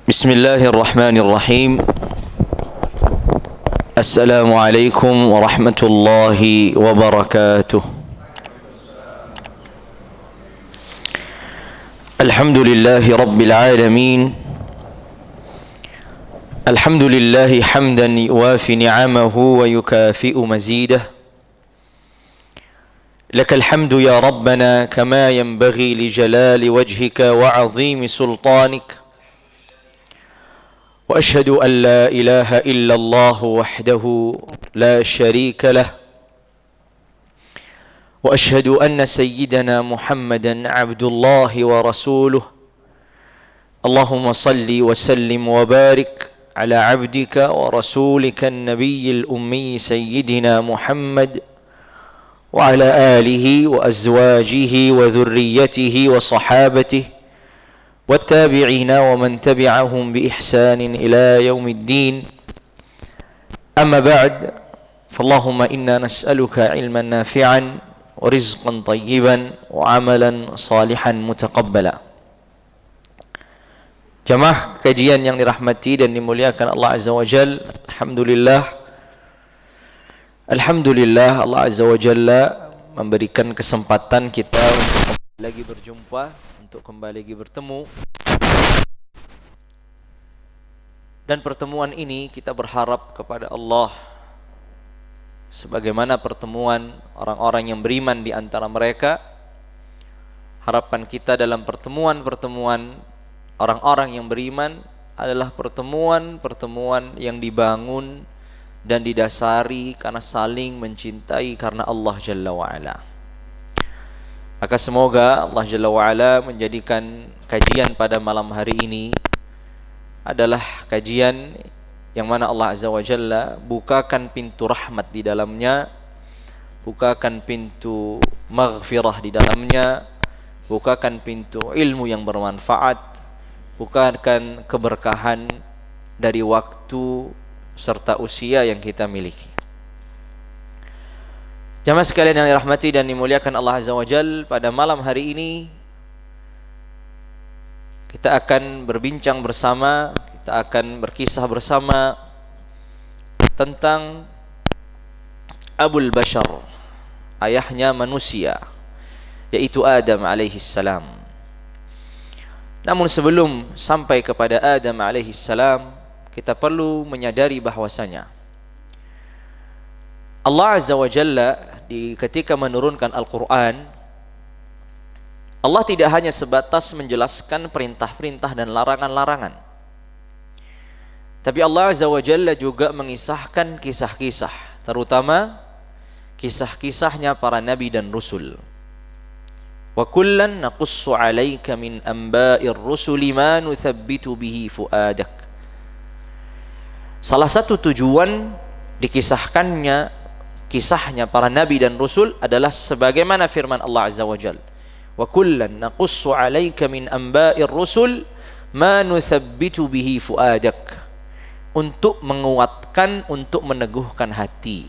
بسم الله الرحمن الرحيم. السلام عليكم ورحمة الله وبركاته. الحمد لله رب العالمين. الحمد لله حمدا يوافي نعمه ويكافئ مزيده. لك الحمد يا ربنا كما ينبغي لجلال وجهك وعظيم سلطانك. وأشهد أن لا إله إلا الله وحده لا شريك له. وأشهد أن سيدنا محمدا عبد الله ورسوله. اللهم صل وسلم وبارك على عبدك ورسولك النبي الأمي سيدنا محمد وعلى آله وأزواجه وذريته وصحابته والتابعين ومن تبعهم بإحسان إلى يوم الدين. أما بعد، فاللهم إنا نسألك علما نافعا ورزقا طيبا وعملا صالحا متقبلا. Jamaah kajian yang dirahmati dan dimuliakan Allah Azza wa Jalla, Alhamdulillah Allah Azza wa Jalla memberikan kesempatan kita untuk kembali lagi berjumpa, untuk kembali lagi bertemu. Dan pertemuan ini kita berharap kepada Allah, sebagaimana pertemuan orang-orang yang beriman di antara mereka, harapan kita dalam pertemuan-pertemuan orang-orang yang beriman adalah pertemuan-pertemuan yang dibangun dan didasari karena saling mencintai karena Allah Jalla wa'ala. Maka semoga Allah Jalla wa'ala menjadikan kajian pada malam hari ini adalah kajian yang mana Allah Azza wa Jalla bukakan pintu rahmat di dalamnya, bukakan pintu maghfirah di dalamnya, bukakan pintu ilmu yang bermanfaat, bukakan keberkahan dari waktu serta usia yang kita miliki. Jamaah sekalian yang dirahmati dan dimuliakan Allah Azza wa Jalla, pada malam hari ini kita akan berbincang bersama, kita akan berkisah bersama tentang Abul Bashar, ayahnya manusia, yaitu Adam alaihi salam. Namun sebelum sampai kepada Adam alaihi salam, kita perlu menyadari bahwasanya Allah Azza wa Jalla ketika menurunkan Al-Quran, Allah tidak hanya sebatas menjelaskan perintah-perintah dan larangan-larangan, tapi Allah Azza wa Jalla juga mengisahkan kisah-kisah, terutama kisah-kisahnya para nabi dan rasul. Wa kullan naqussu 'alaika min anba'ir rusuli ma nuthabbitu bihi fuadak. Salah satu tujuan kisahnya para nabi dan rasul adalah sebagaimana firman Allah Azza wa Jalla, wa kullan naqussu 'alaika min anba'ir rusul ma nuthabbitu bihi fuadak, untuk menguatkan, untuk meneguhkan hati.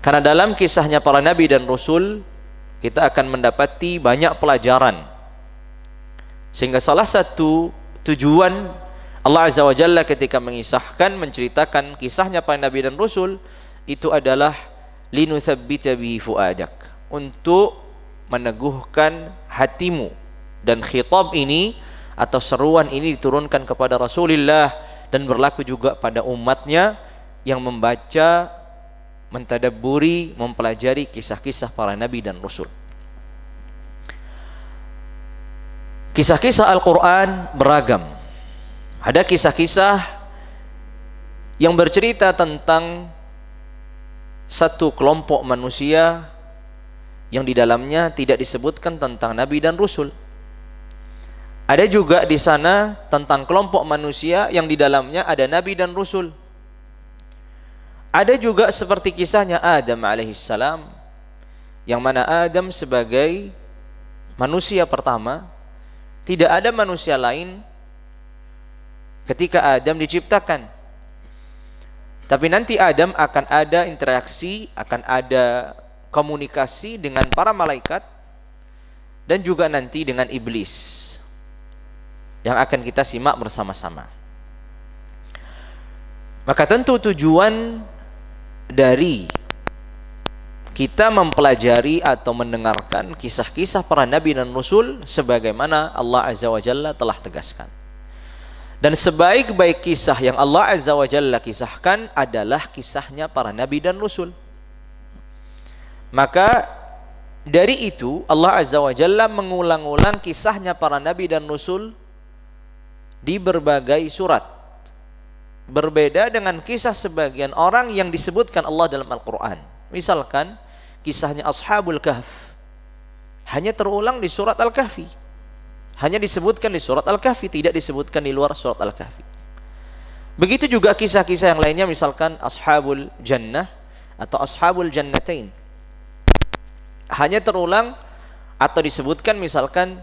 Karena dalam kisahnya para nabi dan rasul kita akan mendapati banyak pelajaran, sehingga salah satu tujuan Allah Azza wa Jalla ketika mengisahkan, menceritakan kisahnya para nabi dan rasul itu adalah linuthabbita bihi fuadak, untuk meneguhkan hatimu. Dan khitab ini atau seruan ini diturunkan kepada Rasulullah dan berlaku juga pada umatnya yang membaca, mentadabburi, mempelajari kisah-kisah para nabi dan rasul. Kisah-kisah Al-Quran beragam. Ada kisah-kisah yang bercerita tentang satu kelompok manusia yang di dalamnya tidak disebutkan tentang nabi dan rasul. Ada juga di sana tentang kelompok manusia yang di dalamnya ada nabi dan rasul. Ada juga seperti kisahnya Adam alaihissalam, yang mana Adam sebagai manusia pertama, tidak ada manusia lain ketika Adam diciptakan. Tapi nanti Adam akan ada interaksi, akan ada komunikasi dengan para malaikat dan juga nanti dengan iblis. yang akan kita simak bersama-sama. Maka tentu tujuan dari kita mempelajari atau mendengarkan kisah-kisah para nabi dan rasul sebagaimana Allah Azza wa Jalla telah tegaskan. Dan sebaik-baik kisah yang Allah Azza wa Jalla kisahkan adalah kisahnya para nabi dan rasul. Maka dari itu Allah Azza wa Jalla mengulang-ulang kisahnya para nabi dan rasul di berbagai surat. Berbeda dengan kisah sebagian orang yang disebutkan Allah dalam Al-Quran. Misalkan kisahnya Ashabul Kahf hanya terulang di surat Al-Kahfi, hanya disebutkan di surat Al-Kahfi, tidak disebutkan di luar surat Al-Kahfi. Begitu juga kisah-kisah yang lainnya, misalkan Ashabul Jannah atau Ashabul Jannatain, hanya terulang atau disebutkan misalkan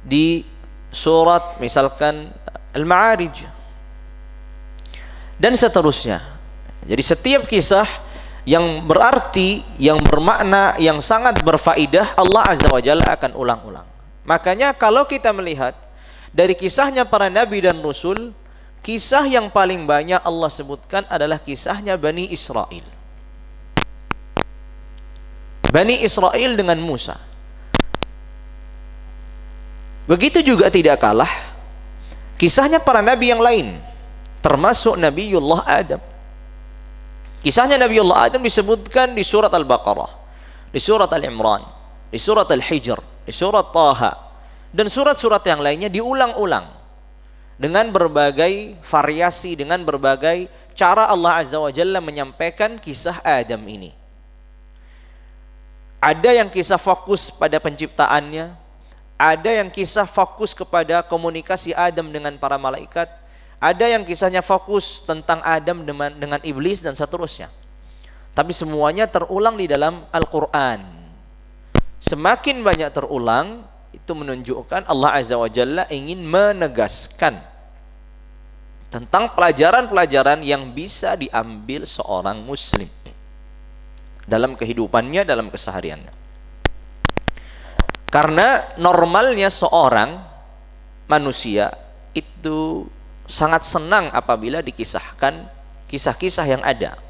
di surat misalkan Al-Ma'arij dan seterusnya. Jadi setiap kisah yang berarti, yang bermakna, yang sangat berfaedah, Allah Azza wa Jalla akan ulang-ulang. Makanya kalau kita melihat dari kisahnya para nabi dan rasul, kisah yang paling banyak Allah sebutkan adalah kisahnya Bani Israel. Bani Israel dengan Musa. Begitu juga tidak kalah kisahnya para nabi yang lain, termasuk Nabiullah Adam. Kisahnya Nabiullah Adam disebutkan di surat Al-Baqarah, di surat Al-Imran, di surat Al-Hijr, di surat Taha, dan surat-surat yang lainnya diulang-ulang dengan berbagai variasi, dengan berbagai cara Allah Azza wa Jalla menyampaikan kisah Adam ini. Ada yang kisah fokus pada penciptaannya, ada yang kisah fokus kepada komunikasi Adam dengan para malaikat, ada yang kisahnya fokus tentang Adam dengan iblis dan seterusnya. Tapi semuanya terulang di dalam Al-Quran. Semakin banyak terulang, itu menunjukkan Allah Azza wa Jalla ingin menegaskan tentang pelajaran-pelajaran yang bisa diambil seorang muslim dalam kehidupannya, dalam kesehariannya. Karena normalnya seorang manusia itu sangat senang apabila dikisahkan kisah-kisah yang ada.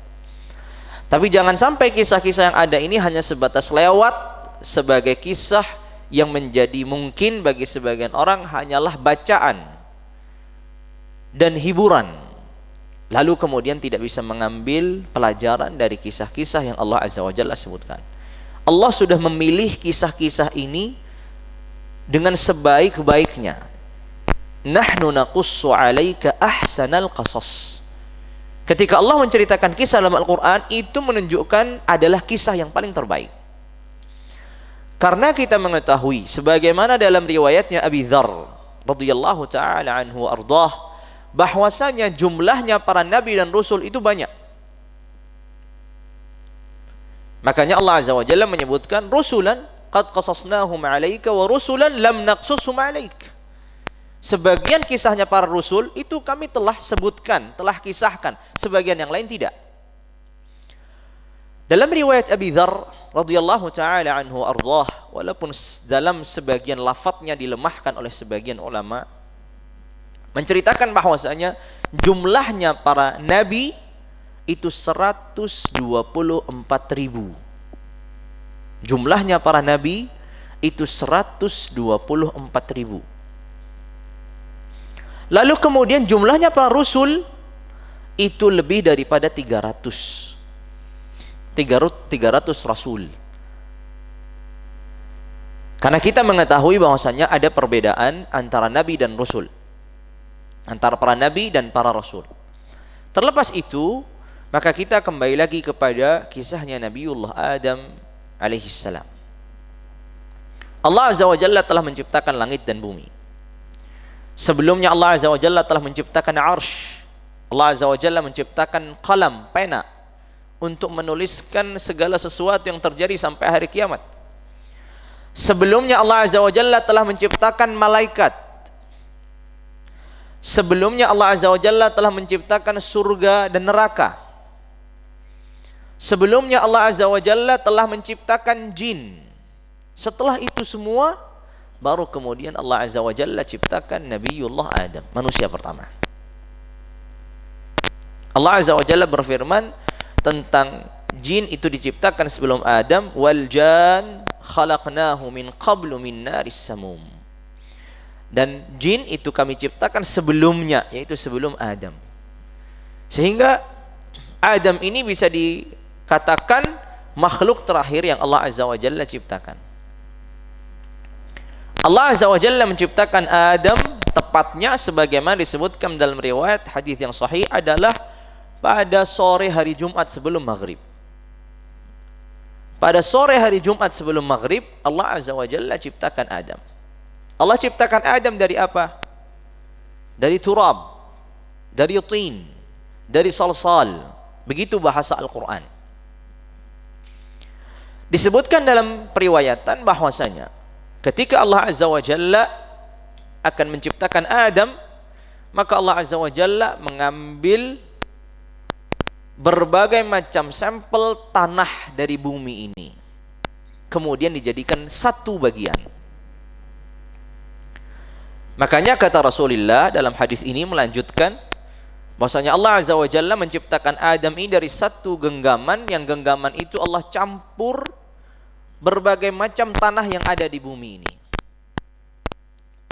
Tapi jangan sampai kisah-kisah yang ada ini hanya sebatas lewat sebagai kisah yang menjadi mungkin bagi sebagian orang hanyalah bacaan dan hiburan, lalu kemudian tidak bisa mengambil pelajaran dari kisah-kisah yang Allah Azza wa Jalla sebutkan. Allah sudah memilih kisah-kisah ini dengan sebaik-baiknya. Nahnu naqussu 'alaika ahsanal qasas. Ketika Allah menceritakan kisah dalam Al-Quran, itu menunjukkan adalah kisah yang paling terbaik. Karena kita mengetahui sebagaimana dalam riwayatnya Abi Dzar radhiyallahu taala anhu ardah, bahwasanya jumlahnya para nabi dan rasul itu banyak. Makanya Allah Azza wa Jalla menyebutkan rusulan qad qasasnahum 'alaika wa rusulan lam naqsushum 'alaik. Sebagian kisahnya para rasul itu kami telah sebutkan, telah kisahkan, sebagian yang lain tidak. Dalam riwayat Abi Dzar radhiyallahu taala anhu ardah, walaupun dalam sebagian lafadznya dilemahkan oleh sebagian ulama, menceritakan bahwasanya jumlahnya para nabi itu 124.000. Jumlahnya para nabi itu 124.000. Lalu kemudian jumlahnya para rasul itu lebih daripada 300 rasul. Karena kita mengetahui bahwasanya ada perbedaan antara nabi dan rasul, antara para nabi dan para rasul. Terlepas itu, maka kita kembali lagi kepada kisahnya Nabiullah Adam alaihissalam. Allah Azza wa Jalla telah menciptakan langit dan bumi. Sebelumnya Allah Azza wa Jalla telah menciptakan arsy. Allah Azza wa Jalla menciptakan qalam, pena, untuk menuliskan segala sesuatu yang terjadi sampai hari kiamat. Sebelumnya Allah Azza wa Jalla telah menciptakan malaikat. Sebelumnya Allah Azza wa Jalla telah menciptakan surga dan neraka. Sebelumnya Allah Azza wa Jalla telah menciptakan jin. Setelah itu semua, baru kemudian Allah Azza wa Jalla ciptakan Nabiullah Adam, manusia pertama. Allah Azza wa Jalla berfirman tentang jin itu diciptakan sebelum Adam, wal jan khalaqnahu min qablu min naris samum. Dan jin itu kami ciptakan sebelumnya, yaitu sebelum Adam. Sehingga Adam ini bisa dikatakan makhluk terakhir yang Allah Azza wa Jalla ciptakan. Allah Azza wa Jalla menciptakan Adam tepatnya sebagaimana disebutkan dalam riwayat hadis yang sahih adalah pada sore hari Jumat sebelum maghrib. Pada sore hari Jumat sebelum maghrib, Allah Azza wa Jalla ciptakan Adam. Allah ciptakan Adam dari apa? Dari turab, dari tin, dari salsal. Begitu bahasa Al-Quran. Disebutkan dalam periwayatan bahwasanya ketika Allah Azza wa Jalla akan menciptakan Adam, maka Allah Azza wa Jalla mengambil berbagai macam sampel tanah dari bumi ini, kemudian dijadikan satu bagian. Makanya kata Rasulullah dalam hadis ini melanjutkan bahwasanya Allah Azza wa Jalla menciptakan Adam ini dari satu genggaman, yang genggaman itu Allah campur berbagai macam tanah yang ada di bumi ini.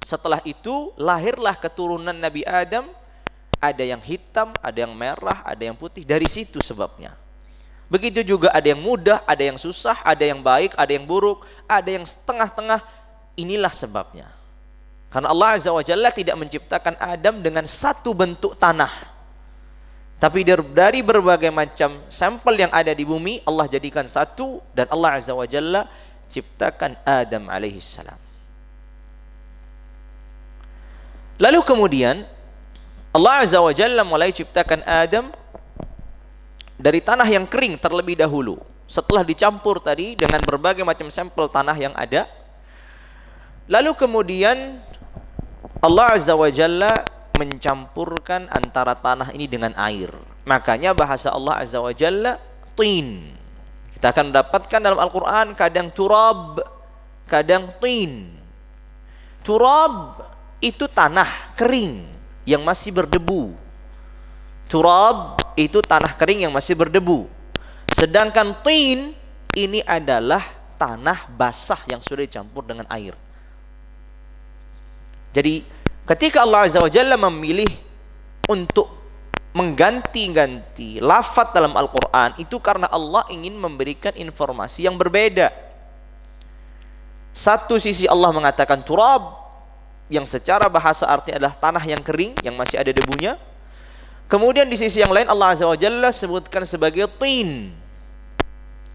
Setelah itu lahirlah keturunan Nabi Adam, ada yang hitam, ada yang merah, ada yang putih. Dari situ sebabnya. Begitu juga ada yang mudah, ada yang susah, ada yang baik, ada yang buruk, ada yang setengah-tengah. Inilah sebabnya. Karena Allah Azza wa Jalla tidak menciptakan Adam dengan satu bentuk tanah, tapi dari berbagai macam sampel yang ada di bumi Allah jadikan satu, dan Allah Azza wa Jalla ciptakan Adam alaihi salam. Lalu kemudian Allah Azza wa Jalla mulai ciptakan Adam dari tanah yang kering terlebih dahulu. Setelah dicampur tadi dengan berbagai macam sampel tanah yang ada, lalu kemudian Allah Azza wa Jalla mencampurkan antara tanah ini dengan air. Makanya bahasa Allah Azza wa Jalla tin. Kita akan mendapatkan dalam Al-Quran kadang turab, kadang tin. Turab itu tanah kering yang masih berdebu. Turab itu tanah kering yang masih berdebu. Sedangkan tin ini adalah tanah basah yang sudah dicampur dengan air. Jadi ketika Allah Azza wa Jalla memilih untuk mengganti-ganti lafaz dalam Al-Quran, itu karena Allah ingin memberikan informasi yang berbeda. Satu sisi Allah mengatakan turab, yang secara bahasa artinya adalah tanah yang kering yang masih ada debunya. Kemudian di sisi yang lain Allah Azza wa Jalla sebutkan sebagai tin,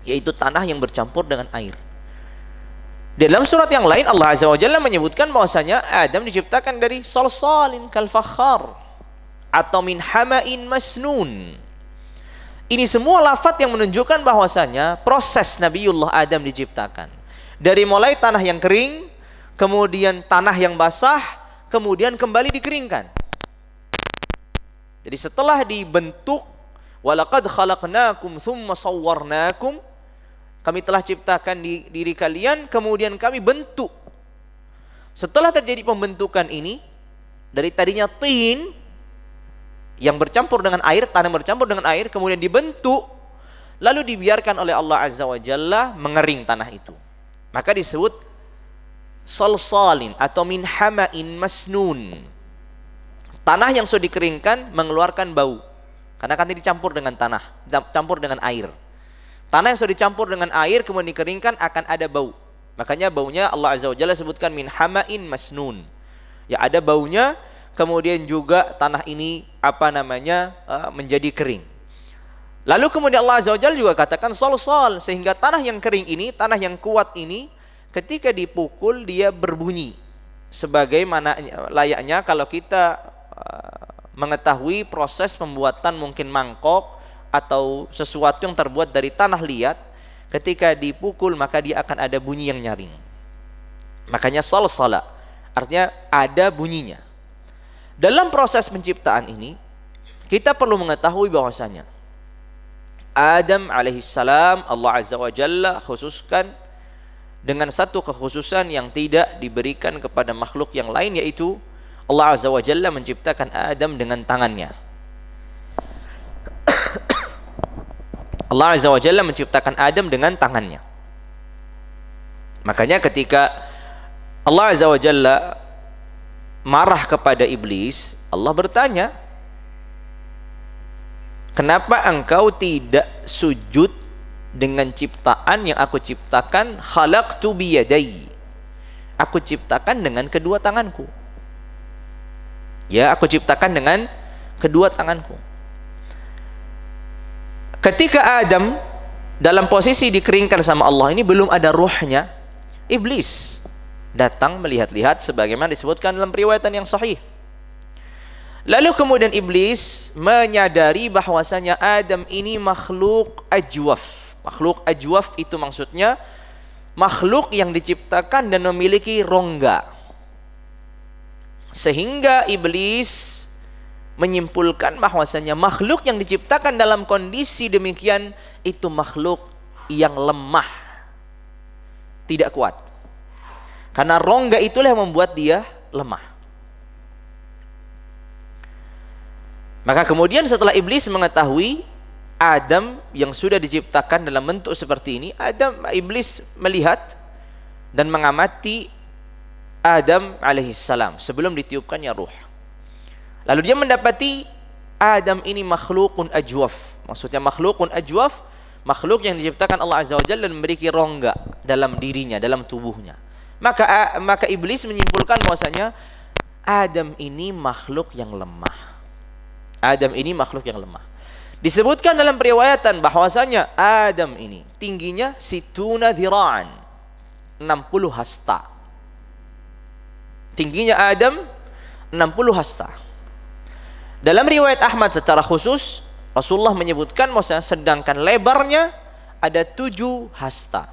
yaitu tanah yang bercampur dengan air. Di dalam surat yang lain Allah Azza wa Jalla menyebutkan bahwasanya Adam diciptakan dari salsalin kal fakhar atau min hama'in masnun. Ini semua lafaz yang menunjukkan bahwasanya proses Nabiullah Adam diciptakan. Dari mulai tanah yang kering, kemudian tanah yang basah, kemudian kembali dikeringkan. Jadi setelah dibentuk, walaqad khalaqnakum tsumma sawwarnakum, kami telah ciptakan di diri kalian, kemudian kami bentuk. Setelah terjadi pembentukan ini, dari tadinya tin yang bercampur dengan air, tanah bercampur dengan air, kemudian dibentuk, lalu dibiarkan oleh Allah Azza wa Jalla mengering tanah itu. Maka disebut salsalin atau min hama'in masnun. Tanah yang sudah dikeringkan mengeluarkan bau, karena kan ini dicampur dengan tanah, campur dengan air. Tanah yang sudah dicampur dengan air kemudian dikeringkan akan ada bau. Makanya baunya Allah Azza wa Jalla sebutkan min hama'in masnun. Ya, ada baunya, kemudian juga tanah ini menjadi kering. Lalu kemudian Allah Azza wa Jalla juga katakan salsal, sehingga tanah yang kering ini, tanah yang kuat ini, ketika dipukul dia berbunyi. Sebagaimana layaknya kalau kita mengetahui proses pembuatan mungkin mangkok atau sesuatu yang terbuat dari tanah liat, ketika dipukul maka dia akan ada bunyi yang nyaring. Makanya salsala artinya ada bunyinya. Dalam proses penciptaan ini kita perlu mengetahui bahwasanya Adam alaihissalam Allah Azza wa Jalla khususkan dengan satu kekhususan yang tidak diberikan kepada makhluk yang lain, yaitu Allah Azza wa Jalla menciptakan Adam dengan tangannya. Allah Azza wa Jalla menciptakan Adam dengan tangannya. Makanya ketika Allah Azza wa Jalla marah kepada iblis, Allah bertanya, kenapa engkau tidak sujud dengan ciptaan yang aku ciptakan? Khalaqtu biyadai, aku ciptakan dengan kedua tanganku. Ya, aku ciptakan dengan kedua tanganku. Ketika Adam dalam posisi dikeringkan sama Allah, ini belum ada ruhnya, iblis datang melihat-lihat sebagaimana disebutkan dalam riwayatan yang sahih. Lalu kemudian iblis menyadari bahwasanya Adam ini makhluk ajwaf. Makhluk ajwaf itu maksudnya makhluk yang diciptakan dan memiliki rongga. Sehingga iblis menyimpulkan bahwasanya makhluk yang diciptakan dalam kondisi demikian itu makhluk yang lemah, tidak kuat. Karena rongga itulah yang membuat dia lemah. Maka kemudian setelah iblis mengetahui Adam yang sudah diciptakan dalam bentuk seperti ini, iblis melihat dan mengamati Adam alaihissalam sebelum ditiupkannya ruh. Lalu dia mendapati Adam ini makhlukun ajwaf. Maksudnya makhlukun ajwaf, makhluk yang diciptakan Allah Azza wa Jalla dan memiliki rongga dalam dirinya, dalam tubuhnya. Maka iblis menyimpulkan bahwasanya Adam ini makhluk yang lemah. Adam ini makhluk yang lemah. Disebutkan dalam periwayatan bahwasanya Adam ini tingginya situna dhira'an, 60 hasta. Tingginya Adam 60 hasta. Dalam riwayat Ahmad secara khusus Rasulullah menyebutkan bahwasanya sedangkan lebarnya ada 7 hasta.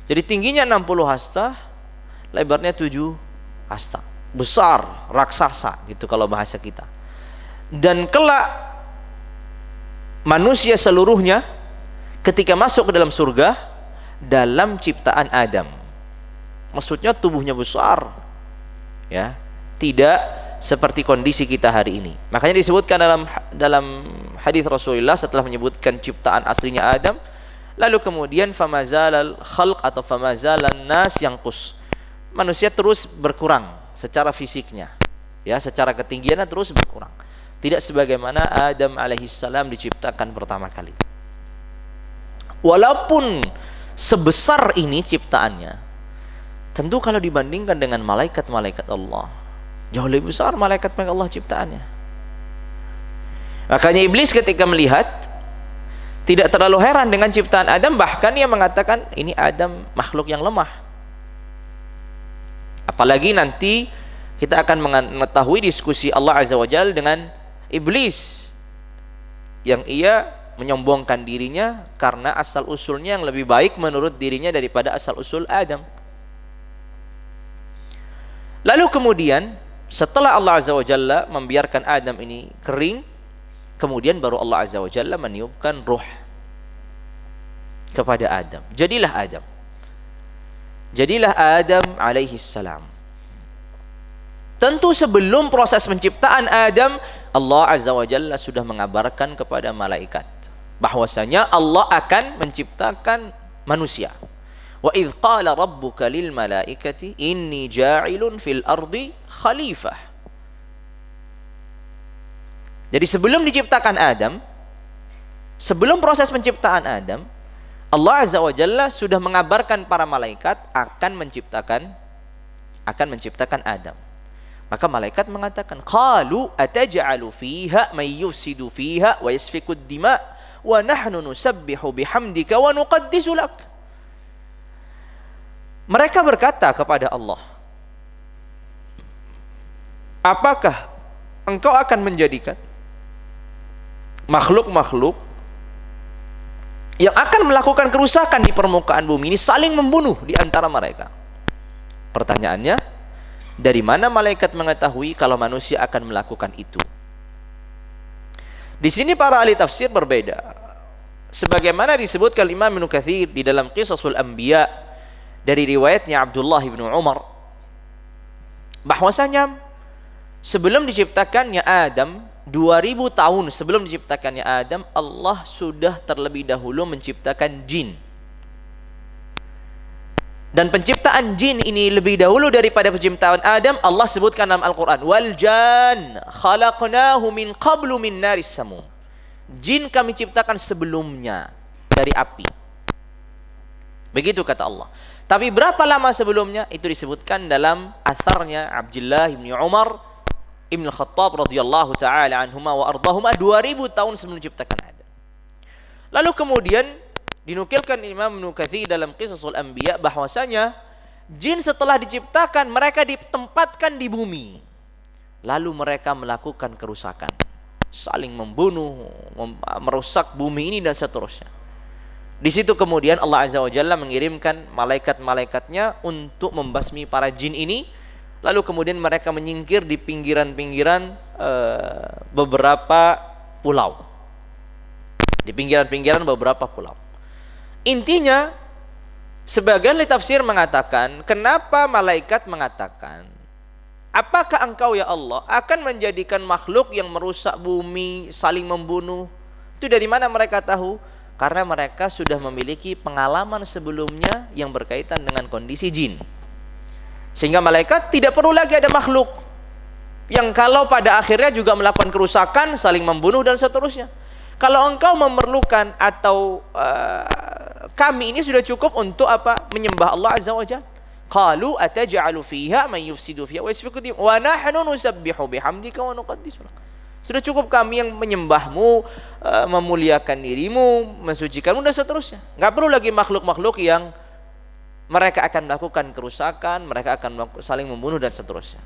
Jadi tingginya 60 hasta, lebarnya 7 hasta. Besar, raksasa gitu kalau bahasa kita. Dan kelak manusia seluruhnya ketika masuk ke dalam surga dalam ciptaan Adam. Maksudnya tubuhnya besar. Ya, tidak seperti kondisi kita hari ini. Makanya disebutkan dalam hadis Rasulullah setelah menyebutkan ciptaan aslinya Adam, lalu kemudian famazalal khalq atau famazalan nas yanqus. Manusia terus berkurang secara fisiknya. Ya, secara ketinggiannya terus berkurang. Tidak sebagaimana Adam alaihissalam diciptakan pertama kali. Walaupun sebesar ini ciptaannya, tentu kalau dibandingkan dengan malaikat-malaikat Allah, jauh lebih besar malaikat Allah ciptaannya. Makanya iblis ketika melihat tidak terlalu heran dengan ciptaan Adam, bahkan ia mengatakan ini Adam makhluk yang lemah. Apalagi nanti kita akan mengetahui diskusi Allah Azza wa Jalla dengan iblis yang ia menyombongkan dirinya karena asal usulnya yang lebih baik menurut dirinya daripada asal usul Adam. Lalu kemudian setelah Allah Azza wa Jalla membiarkan Adam ini kering, kemudian baru Allah Azza wa Jalla meniupkan ruh kepada Adam. Jadilah Adam. Jadilah Adam alaihi salam. Tentu sebelum proses penciptaan Adam, Allah Azza wa Jalla sudah mengabarkan kepada malaikat bahwasanya Allah akan menciptakan manusia. Wa idz qala rabbuka lil malaikati inni ja'ilun fil ardi khalifah. Jadi sebelum diciptakan Adam, sebelum proses penciptaan Adam, Allah Azza wa Jalla sudah mengabarkan para malaikat akan menciptakan Adam. Maka malaikat mengatakan, qalu ataj'alu fiha may yufsidu fiha wa yasfiku ad-dima wa nahnu nusabbihu bihamdika wa nuqaddisu lak. Mereka berkata kepada Allah, apakah engkau akan menjadikan makhluk-makhluk yang akan melakukan kerusakan di permukaan bumi ini saling membunuh di antara mereka? Pertanyaannya, dari mana malaikat mengetahui kalau manusia akan melakukan itu? Di sini para ahli tafsir berbeda. sebagaimana disebutkan Imam Ibnu Katsir di dalam Qisasul Anbiya dari riwayatnya Abdullah bin Umar, bahwasanya sebelum diciptakannya Adam, 2000 tahun sebelum diciptakannya Adam, Allah sudah terlebih dahulu menciptakan jin. Dan penciptaan jin ini lebih dahulu daripada penciptaan Adam, Allah sebutkan dalam Al-Quran, wal jan khalaqnahu min qablu min naris samum. Jin kami ciptakan sebelumnya dari api. Begitu kata Allah. Tapi berapa lama sebelumnya? Itu disebutkan dalam atharnya Abdullah bin Umar Ibn Khattab radhiyallahu ta'ala anhuma wa ardahuma, 2000 tahun sebelum diciptakan Adam. Lalu kemudian dinukilkan Imam Ibnu Katsir dalam Qisasul Anbiya bahwasanya jin setelah diciptakan mereka ditempatkan di bumi. Lalu mereka melakukan kerusakan, saling membunuh, merusak bumi ini dan seterusnya. Di situ kemudian Allah Azza wa Jalla mengirimkan malaikat-malaikatnya untuk membasmi para jin ini. Lalu kemudian mereka menyingkir di pinggiran-pinggiran beberapa pulau. Di pinggiran-pinggiran beberapa pulau. Intinya, sebagian ahli tafsir mengatakan, kenapa malaikat mengatakan, apakah engkau ya Allah akan menjadikan makhluk yang merusak bumi, saling membunuh? Itu dari mana mereka tahu? Karena mereka sudah memiliki pengalaman sebelumnya yang berkaitan dengan kondisi jin. Sehingga malaikat tidak perlu lagi ada makhluk yang kalau pada akhirnya juga melakukan kerusakan, saling membunuh dan seterusnya. Kalau engkau memerlukan atau kami ini sudah cukup untuk apa? Menyembah Allah Azza wa Jalla. Qalu ataj'alu fiha man yufsidu fiha wa yasfiku dima wa nahnu nusabbihu bihamdika wa nuqaddisu lak. Sudah cukup kami yang menyembahmu, memuliakan dirimu, mensucikanmu dan seterusnya. Enggak perlu lagi makhluk-makhluk yang mereka akan melakukan kerusakan, mereka akan saling membunuh dan seterusnya.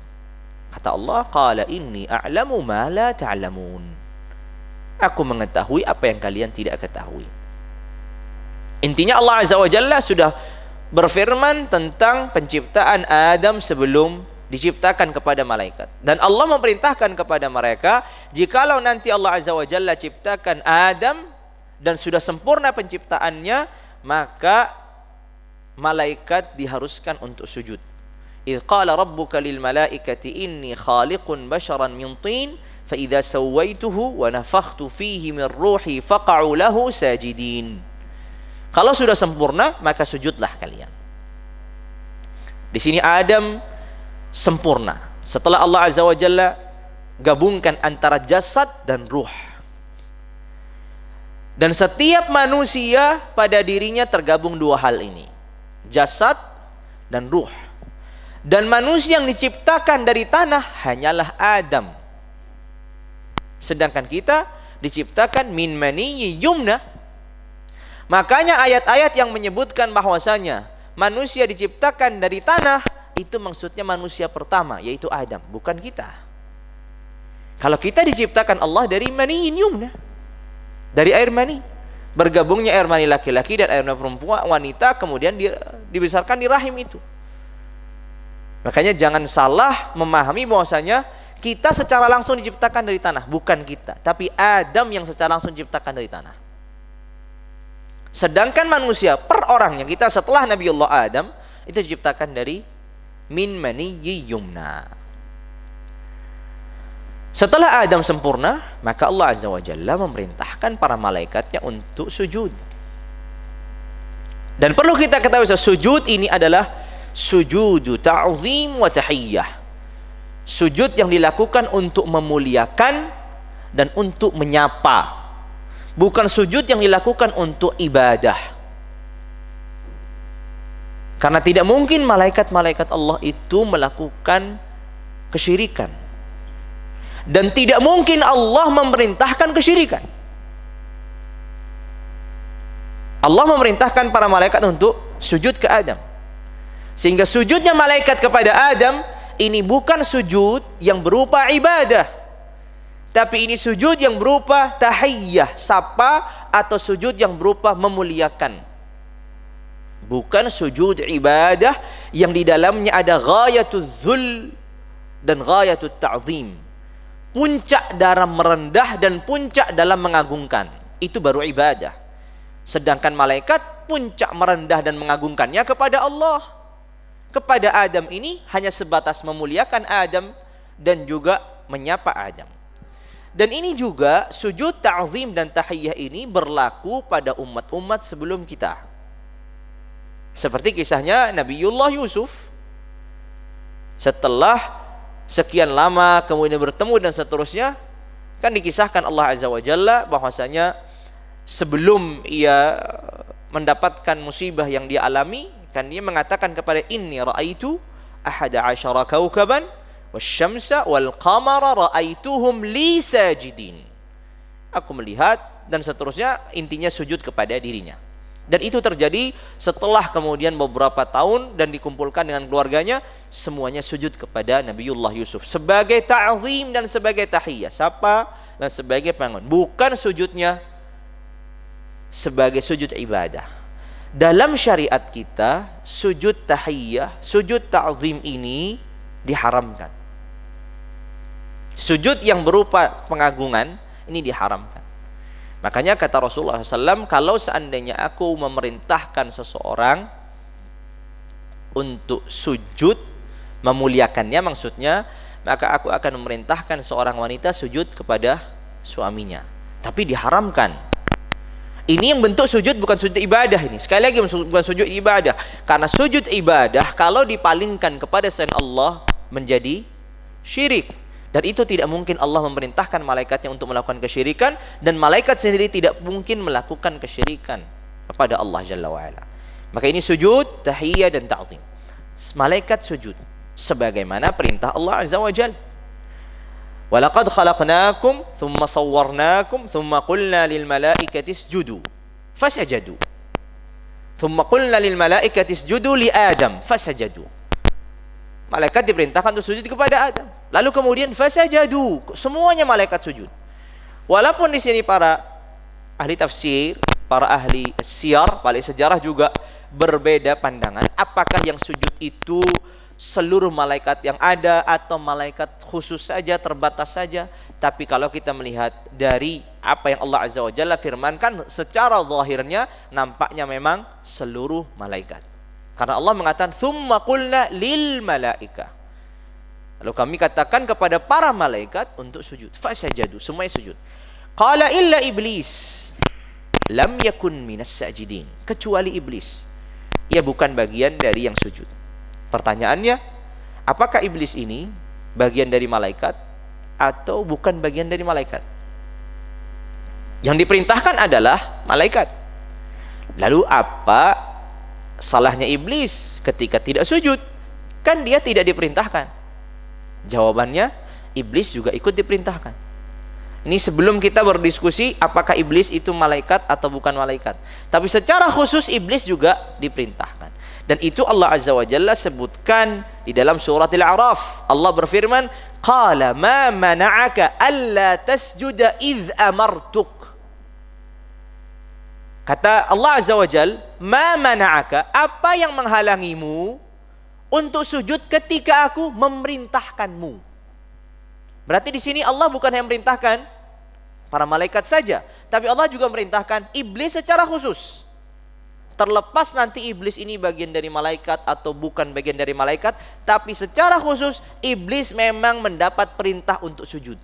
Kata Allah, qala inni a'lamu ma la ta'lamun. Aku mengetahui apa yang kalian tidak ketahui. Intinya Allah Azza wa Jalla sudah berfirman tentang penciptaan Adam sebelum diciptakan kepada malaikat. Dan Allah memerintahkan kepada mereka, jikalau nanti Allah Azza wa Jalla ciptakan Adam dan sudah sempurna penciptaannya, maka malaikat diharuskan untuk sujud. Idz qala rabbuka lil malaikati inni khaliqun basharan min tin fa idza sawaituhu wa nafakhtu fihi min ruhi faq'u lahu sajidin. Kalau sudah sempurna maka sujudlah kalian. Di sini Adam sempurna. Setelah Allah Azza wa Jalla gabungkan antara jasad dan ruh. Dan setiap manusia pada dirinya tergabung dua hal ini, jasad dan ruh. Dan manusia yang diciptakan dari tanah hanyalah Adam. Sedangkan kita diciptakan min maniyyi yumna. Makanya ayat-ayat yang menyebutkan bahwasanya manusia diciptakan dari tanah, itu maksudnya manusia pertama, yaitu Adam, bukan kita. Kalau kita diciptakan Allah dari maniyyin yumna, dari air mani. Bergabungnya air mani laki-laki dan air mani perempuan wanita, kemudian dibesarkan di rahim itu. Makanya jangan salah memahami bahwasanya kita secara langsung diciptakan dari tanah, bukan kita, tapi Adam yang secara langsung diciptakan dari tanah. Sedangkan manusia per orangnya kita setelah Nabiullah Adam itu diciptakan dari min maniyyi yumna. Setelah Adam sempurna, maka Allah Azza wa Jalla memerintahkan para malaikatnya untuk sujud. Dan perlu kita ketahui, sujud ini adalah sujudu ta'zim wa tahiyyah. Sujud yang dilakukan untuk memuliakan dan untuk menyapa. Bukan sujud yang dilakukan untuk ibadah. Karena tidak mungkin malaikat-malaikat Allah itu melakukan kesyirikan. Dan tidak mungkin Allah memerintahkan kesyirikan. Allah memerintahkan para malaikat untuk sujud ke Adam. Sehingga sujudnya malaikat kepada Adam ini bukan sujud yang berupa ibadah, tapi ini sujud yang berupa tahiyyah, sapa, atau sujud yang berupa memuliakan. Bukan sujud ibadah yang di dalamnya ada ghayatul dzul dan ghayatul ta'zim. Puncak dalam merendah dan puncak dalam mengagungkan. Itu baru ibadah. Sedangkan malaikat puncak merendah dan mengagungkannya kepada Allah. Kepada Adam ini hanya sebatas memuliakan Adam dan juga menyapa Adam. Dan ini juga sujud ta'zim dan tahiyyah ini berlaku pada umat-umat sebelum kita. Seperti kisahnya Nabiullah Yusuf. Setelah sekian lama kemudian bertemu dan seterusnya, kan dikisahkan Allah Azza wa Jalla bahwasanya sebelum ia mendapatkan musibah yang dia alami, kan dia mengatakan kepada inni ra'aitu ahada asyara kaukaban wasyamsa wal qamara ra'aituhum li sajidin. Aku melihat dan seterusnya, intinya sujud kepada dirinya. Dan itu terjadi setelah kemudian beberapa tahun dan dikumpulkan dengan keluarganya, semuanya sujud kepada Nabiullah Yusuf sebagai ta'zim dan sebagai tahiyyah, sapa dan sebagai pengangun. Bukan sujudnya sebagai sujud ibadah. Dalam syariat kita, sujud tahiyyah, sujud ta'zim ini diharamkan. Sujud yang berupa pengagungan ini diharamkan. Makanya kata Rasulullah SAW, kalau seandainya aku memerintahkan seseorang untuk sujud, memuliakannya maksudnya, maka aku akan memerintahkan seorang wanita sujud kepada suaminya. Tapi diharamkan. Ini yang bentuk sujud bukan sujud ibadah ini. Sekali lagi bukan sujud ibadah. Karena sujud ibadah kalau dipalingkan kepada selain Allah menjadi syirik. Dan itu tidak mungkin Allah memerintahkan malaikatnya untuk melakukan kesyirikan, dan malaikat sendiri tidak mungkin melakukan kesyirikan kepada Allah Jalla wa'ala. Maka ini sujud, tahiyyah dan ta'zim. Malaikat sujud sebagaimana perintah Allah Azza wa Jalla. Walaqad khalaqnakum thumma sawwarnakum thumma qulna lil malaikati isjudu fasajadu. Thumma qulna lil malaikati isjudu li Adam fasajadu. Malaikat diperintahkan untuk sujud kepada Adam. Lalu kemudian fasajadu, semuanya malaikat sujud. Walaupun di sini para ahli tafsir, para ahli siyar, para ahli sejarah juga berbeda pandangan. Apakah yang sujud itu seluruh malaikat yang ada atau malaikat khusus saja, terbatas saja? Tapi kalau kita melihat dari apa yang Allah Azza wa Jalla firmankan, secara zahirnya nampaknya memang seluruh malaikat. Karena Allah mengatakan thumma qulna lil malaika. Lalu kami katakan kepada para malaikat untuk sujud. Fasajadu, semuanya sujud. Qala illa iblis lam yakun minas sajidin. Kecuali iblis. Ia bukan bagian dari yang sujud. Pertanyaannya, apakah iblis ini bagian dari malaikat atau bukan bagian dari malaikat? Yang diperintahkan adalah malaikat. Lalu apa salahnya iblis ketika tidak sujud? Kan dia tidak diperintahkan. Jawabannya, iblis juga ikut diperintahkan. Ini sebelum kita berdiskusi apakah iblis itu malaikat atau bukan malaikat. Tapi secara khusus iblis juga diperintahkan. Dan itu Allah Azza wa Jalla sebutkan di dalam surat Al-A'raf. Allah berfirman, qala ma mana'aka alla tasjuda idh amartuk. Kata Allah Azza wa Jalla, ma mana'aka, apa yang menghalangimu untuk sujud ketika aku memerintahkanmu? Berarti di sini Allah bukan hanya memerintahkan para malaikat saja, tapi Allah juga memerintahkan iblis secara khusus. Terlepas nanti iblis ini bagian dari malaikat atau bukan bagian dari malaikat, tapi secara khusus iblis memang mendapat perintah untuk sujud.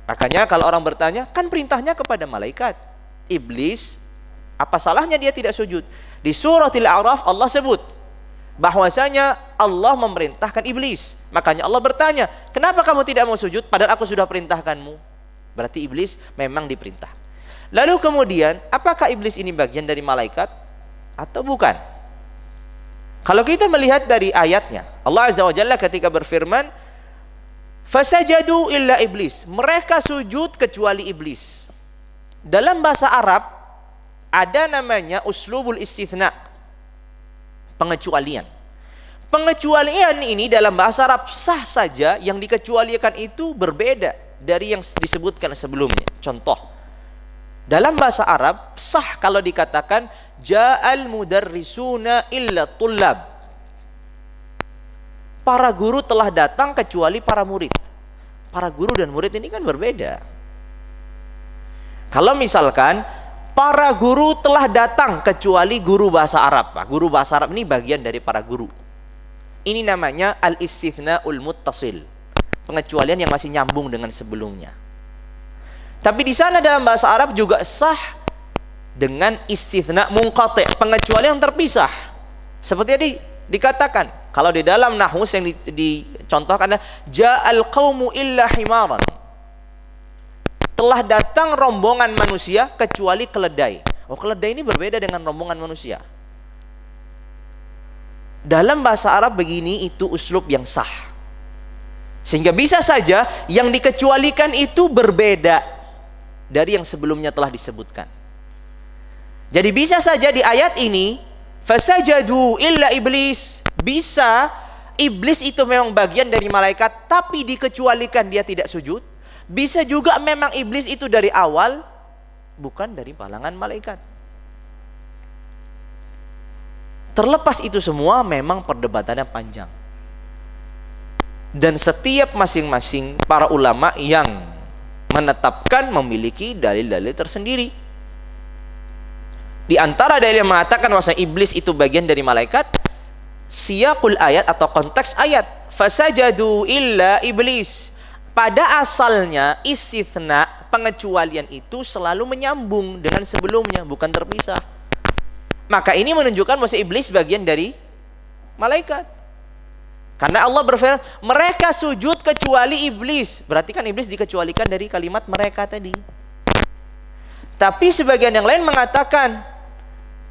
Makanya kalau orang bertanya, kan perintahnya kepada malaikat. Iblis, apa salahnya dia tidak sujud? Di surat Al-A'raf Allah sebut bahwasanya Allah memerintahkan iblis. Makanya Allah bertanya, kenapa kamu tidak mau sujud padahal aku sudah perintahkanmu? Berarti iblis memang diperintah. Lalu kemudian, apakah iblis ini bagian dari malaikat atau bukan? Kalau kita melihat dari ayatnya, Allah Azza wa Jalla ketika berfirman, fasajadu illa iblis, mereka sujud kecuali iblis. Dalam bahasa Arab ada namanya uslubul istithna, pengecualian. Pengecualian ini dalam bahasa Arab sah saja, yang dikecualikan itu berbeda dari yang disebutkan sebelumnya. Contoh, dalam bahasa Arab sah kalau dikatakan ja'al mudarrisuna illa tullab, para guru telah datang kecuali para murid. Para guru dan murid ini kan berbeda. Kalau misalkan para guru telah datang kecuali guru bahasa Arab. Guru bahasa Arab ini bagian dari para guru. Ini namanya al-istithna'ul muttasil. Pengecualian yang masih nyambung dengan sebelumnya. Tapi di sana dalam bahasa Arab juga sah dengan istithna munqati', pengecualian yang terpisah. Seperti tadi dikatakan, kalau di dalam nahwu yang dicontohkan adalah ja'al qaumu illa himaran. Telah datang rombongan manusia kecuali keledai. Oh, keledai ini berbeda dengan rombongan manusia. Dalam bahasa Arab begini, itu uslub yang sah. Sehingga bisa saja yang dikecualikan itu berbeda dari yang sebelumnya telah disebutkan. Jadi bisa saja di ayat ini fasajadu illa iblis, bisa iblis itu memang bagian dari malaikat tapi dikecualikan dia tidak sujud. Bisa juga memang iblis itu dari awal bukan dari kalangan malaikat. Terlepas itu semua memang perdebatannya panjang. Dan setiap masing-masing para ulama yang menetapkan memiliki dalil-dalil tersendiri. Di antara dalil yang mengatakan bahwa iblis itu bagian dari malaikat, siyaqul ayat atau konteks ayat, fasajadu illa iblis. Pada asalnya istitsna, pengecualian itu selalu menyambung dengan sebelumnya, bukan terpisah. Maka ini menunjukkan bahwa iblis bagian dari malaikat. Karena Allah berfirman, mereka sujud kecuali iblis. Berarti kan iblis dikecualikan dari kalimat mereka tadi. Tapi sebagian yang lain mengatakan,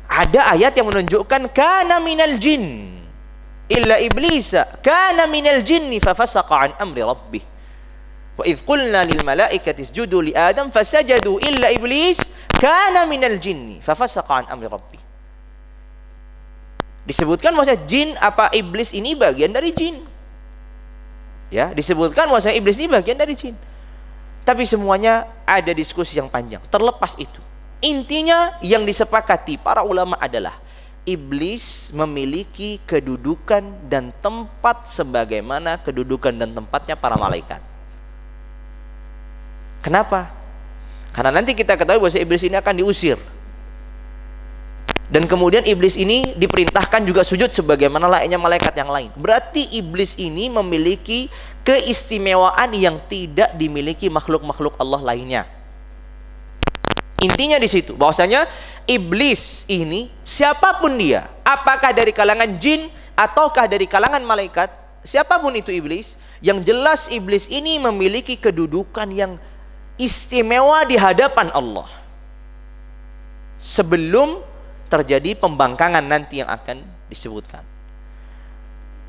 ada ayat yang menunjukkan kana minal jin illa iblisa kana minal jinni fafasaqa an amri rabbih. Wa idh qulna lil malaikati isjudu li Adam fasajadu illa iblis kana minal jinni fafasaqa an amri rabbih. Disebutkan maksudnya jin apa iblis ini bagian dari jin. Ya, disebutkan maksudnya iblis ini bagian dari jin. Tapi semuanya ada diskusi yang panjang. Terlepas itu, intinya yang disepakati para ulama adalah iblis memiliki kedudukan dan tempat sebagaimana kedudukan dan tempatnya para malaikat. Kenapa? Karena nanti kita ketahui bahwa iblis ini akan diusir. Dan kemudian iblis ini diperintahkan juga sujud sebagaimana layaknya malaikat yang lain. Berarti iblis ini memiliki keistimewaan yang tidak dimiliki makhluk-makhluk Allah lainnya. Intinya di situ bahwasanya iblis ini siapapun dia, apakah dari kalangan jin ataukah dari kalangan malaikat, siapapun itu iblis, yang jelas iblis ini memiliki kedudukan yang istimewa di hadapan Allah. Sebelum terjadi pembangkangan nanti yang akan disebutkan.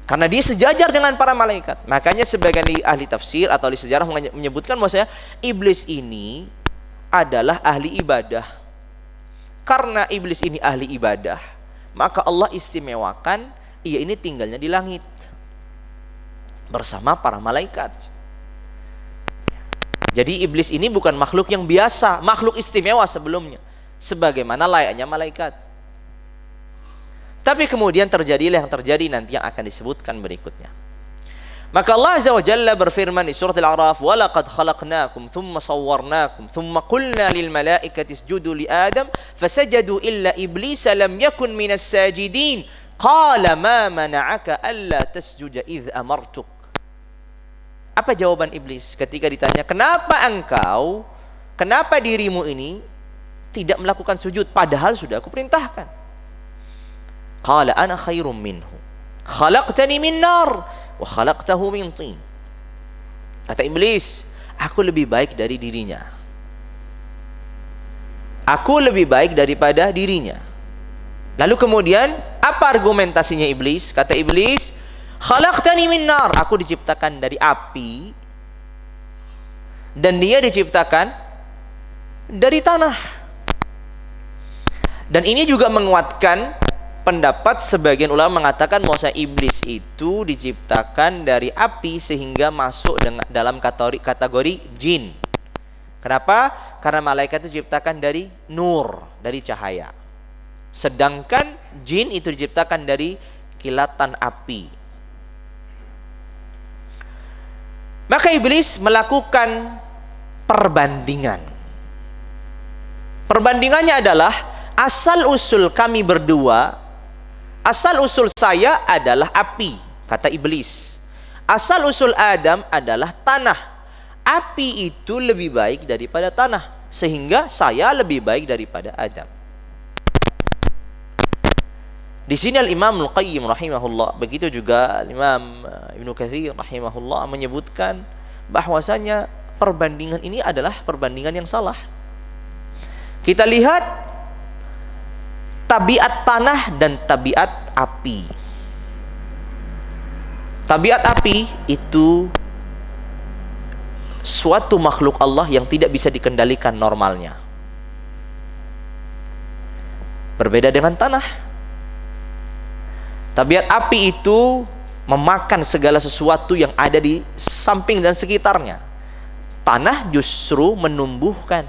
Karena dia sejajar dengan para malaikat. Makanya sebagian ahli tafsir atau ahli sejarah menyebutkan bahwasanya iblis ini adalah ahli ibadah. Karena iblis ini ahli ibadah, maka Allah istimewakan ia ini tinggalnya di langit bersama para malaikat. Jadi iblis ini bukan makhluk yang biasa, makhluk istimewa sebelumnya, sebagaimana layaknya malaikat. Tapi kemudian terjadilah yang terjadi nanti yang akan disebutkan berikutnya. Maka Allah Azza wa Jalla berfirman di surat Al-A'raf, "Wa laqad khalaqnakum thumma sawwarnakum thumma qulna lil malaikati isjudu li Adam fasajadu illa iblisa lam yakun minas sajidin qala ma mana'aka alla tasjuda idh amartuk." Apa jawaban iblis ketika ditanya, kenapa dirimu ini tidak melakukan sujud padahal sudah aku perintahkan? Qala ana khairum minhu khalaqtani min nar wa khalaqtahu min tin. Kata iblis, aku lebih baik dari dirinya. Aku lebih baik daripada dirinya. Lalu kemudian apa argumentasinya iblis? Kata iblis, khalaqtani min nar, aku diciptakan dari api dan dia diciptakan dari tanah. Dan ini juga menguatkan pendapat sebagian ulama mengatakan bahwa iblis itu diciptakan dari api sehingga masuk dalam kategori jin. Kenapa? Karena malaikat itu diciptakan dari nur, dari cahaya. Sedangkan jin itu diciptakan dari kilatan api. Maka iblis melakukan perbandingan. Perbandingannya adalah asal usul kami berdua, asal usul saya adalah api, kata iblis. Asal usul Adam adalah tanah. Api itu lebih baik daripada tanah, sehingga saya lebih baik daripada Adam. Di sini Al-Imam Al-Qayyim rahimahullah, begitu juga Imam Ibnu Katsir rahimahullah menyebutkan bahwasanya perbandingan ini adalah perbandingan yang salah. Kita lihat tabiat tanah dan tabiat api. Tabiat api itu suatu makhluk Allah yang tidak bisa dikendalikan normalnya. Berbeda dengan tanah. Tabiat api itu memakan segala sesuatu yang ada di samping dan sekitarnya. Tanah justru menumbuhkan.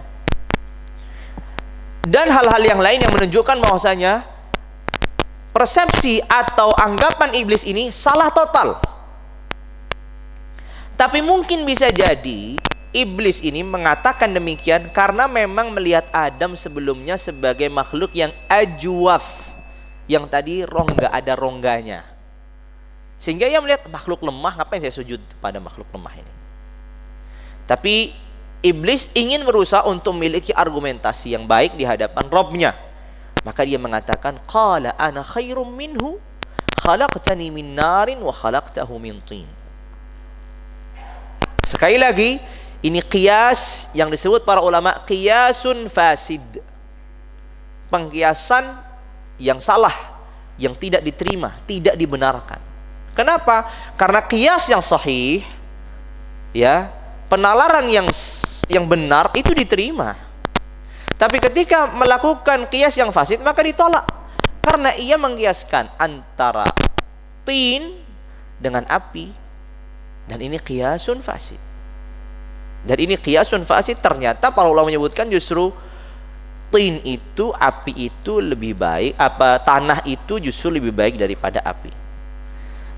Dan hal-hal yang lain yang menunjukkan bahwasanya persepsi atau anggapan iblis ini salah total. Tapi mungkin bisa jadi iblis ini mengatakan demikian karena memang melihat Adam sebelumnya sebagai makhluk yang ajwaf, yang tadi rongga, ada rongganya, sehingga ia melihat makhluk lemah, ngapain saya sujud pada makhluk lemah ini. Tapi iblis ingin berusaha untuk memiliki argumentasi yang baik di hadapan Rabbnya. Maka dia mengatakan, qala ana khairum minhu khalaqtani min narin wa khalaqtahu min tin. Sekali lagi, ini qiyas yang disebut para ulama qiyasun fasid, pengkiasan yang salah, yang tidak diterima, tidak dibenarkan. Kenapa? Karena qiyas yang sahih, ya, penalaran yang benar itu diterima. Tapi ketika melakukan qiyas yang fasid, maka ditolak. Karena ia mengkiaskan antara tin dengan api. Dan ini qiyasun fasid. Dan ini qiyasun fasid, ternyata para ulama menyebutkan justru tin itu, api itu lebih baik, tanah itu justru lebih baik daripada api.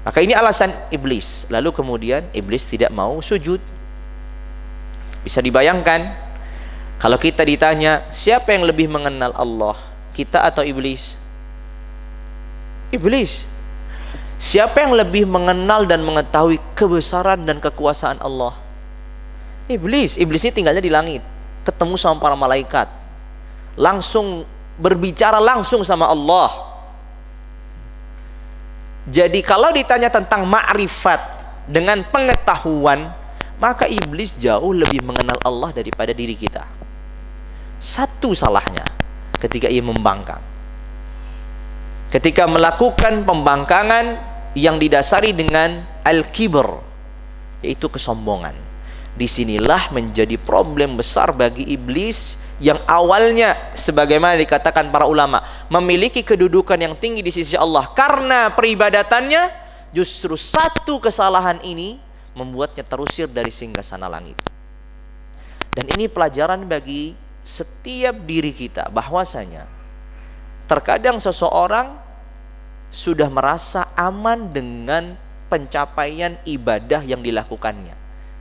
Maka ini alasan iblis. Lalu kemudian iblis tidak mau sujud. Bisa dibayangkan kalau kita ditanya siapa yang lebih mengenal Allah, kita atau iblis? Iblis. Siapa yang lebih mengenal dan mengetahui kebesaran dan kekuasaan Allah? Iblis. Iblis ini tinggalnya di langit, ketemu sama para malaikat, langsung berbicara langsung sama Allah. Jadi kalau ditanya tentang ma'rifat dengan pengetahuan, maka iblis jauh lebih mengenal Allah daripada diri kita. Satu salahnya ketika ia membangkang. Ketika melakukan pembangkangan yang didasari dengan al-kibr, yaitu kesombongan. Disinilah menjadi problem besar bagi iblis yang awalnya sebagaimana dikatakan para ulama memiliki kedudukan yang tinggi di sisi Allah karena peribadatannya. Justru satu kesalahan ini membuatnya terusir dari singgasana langit. Dan ini pelajaran bagi setiap diri kita, bahwasanya terkadang seseorang sudah merasa aman dengan pencapaian ibadah yang dilakukannya,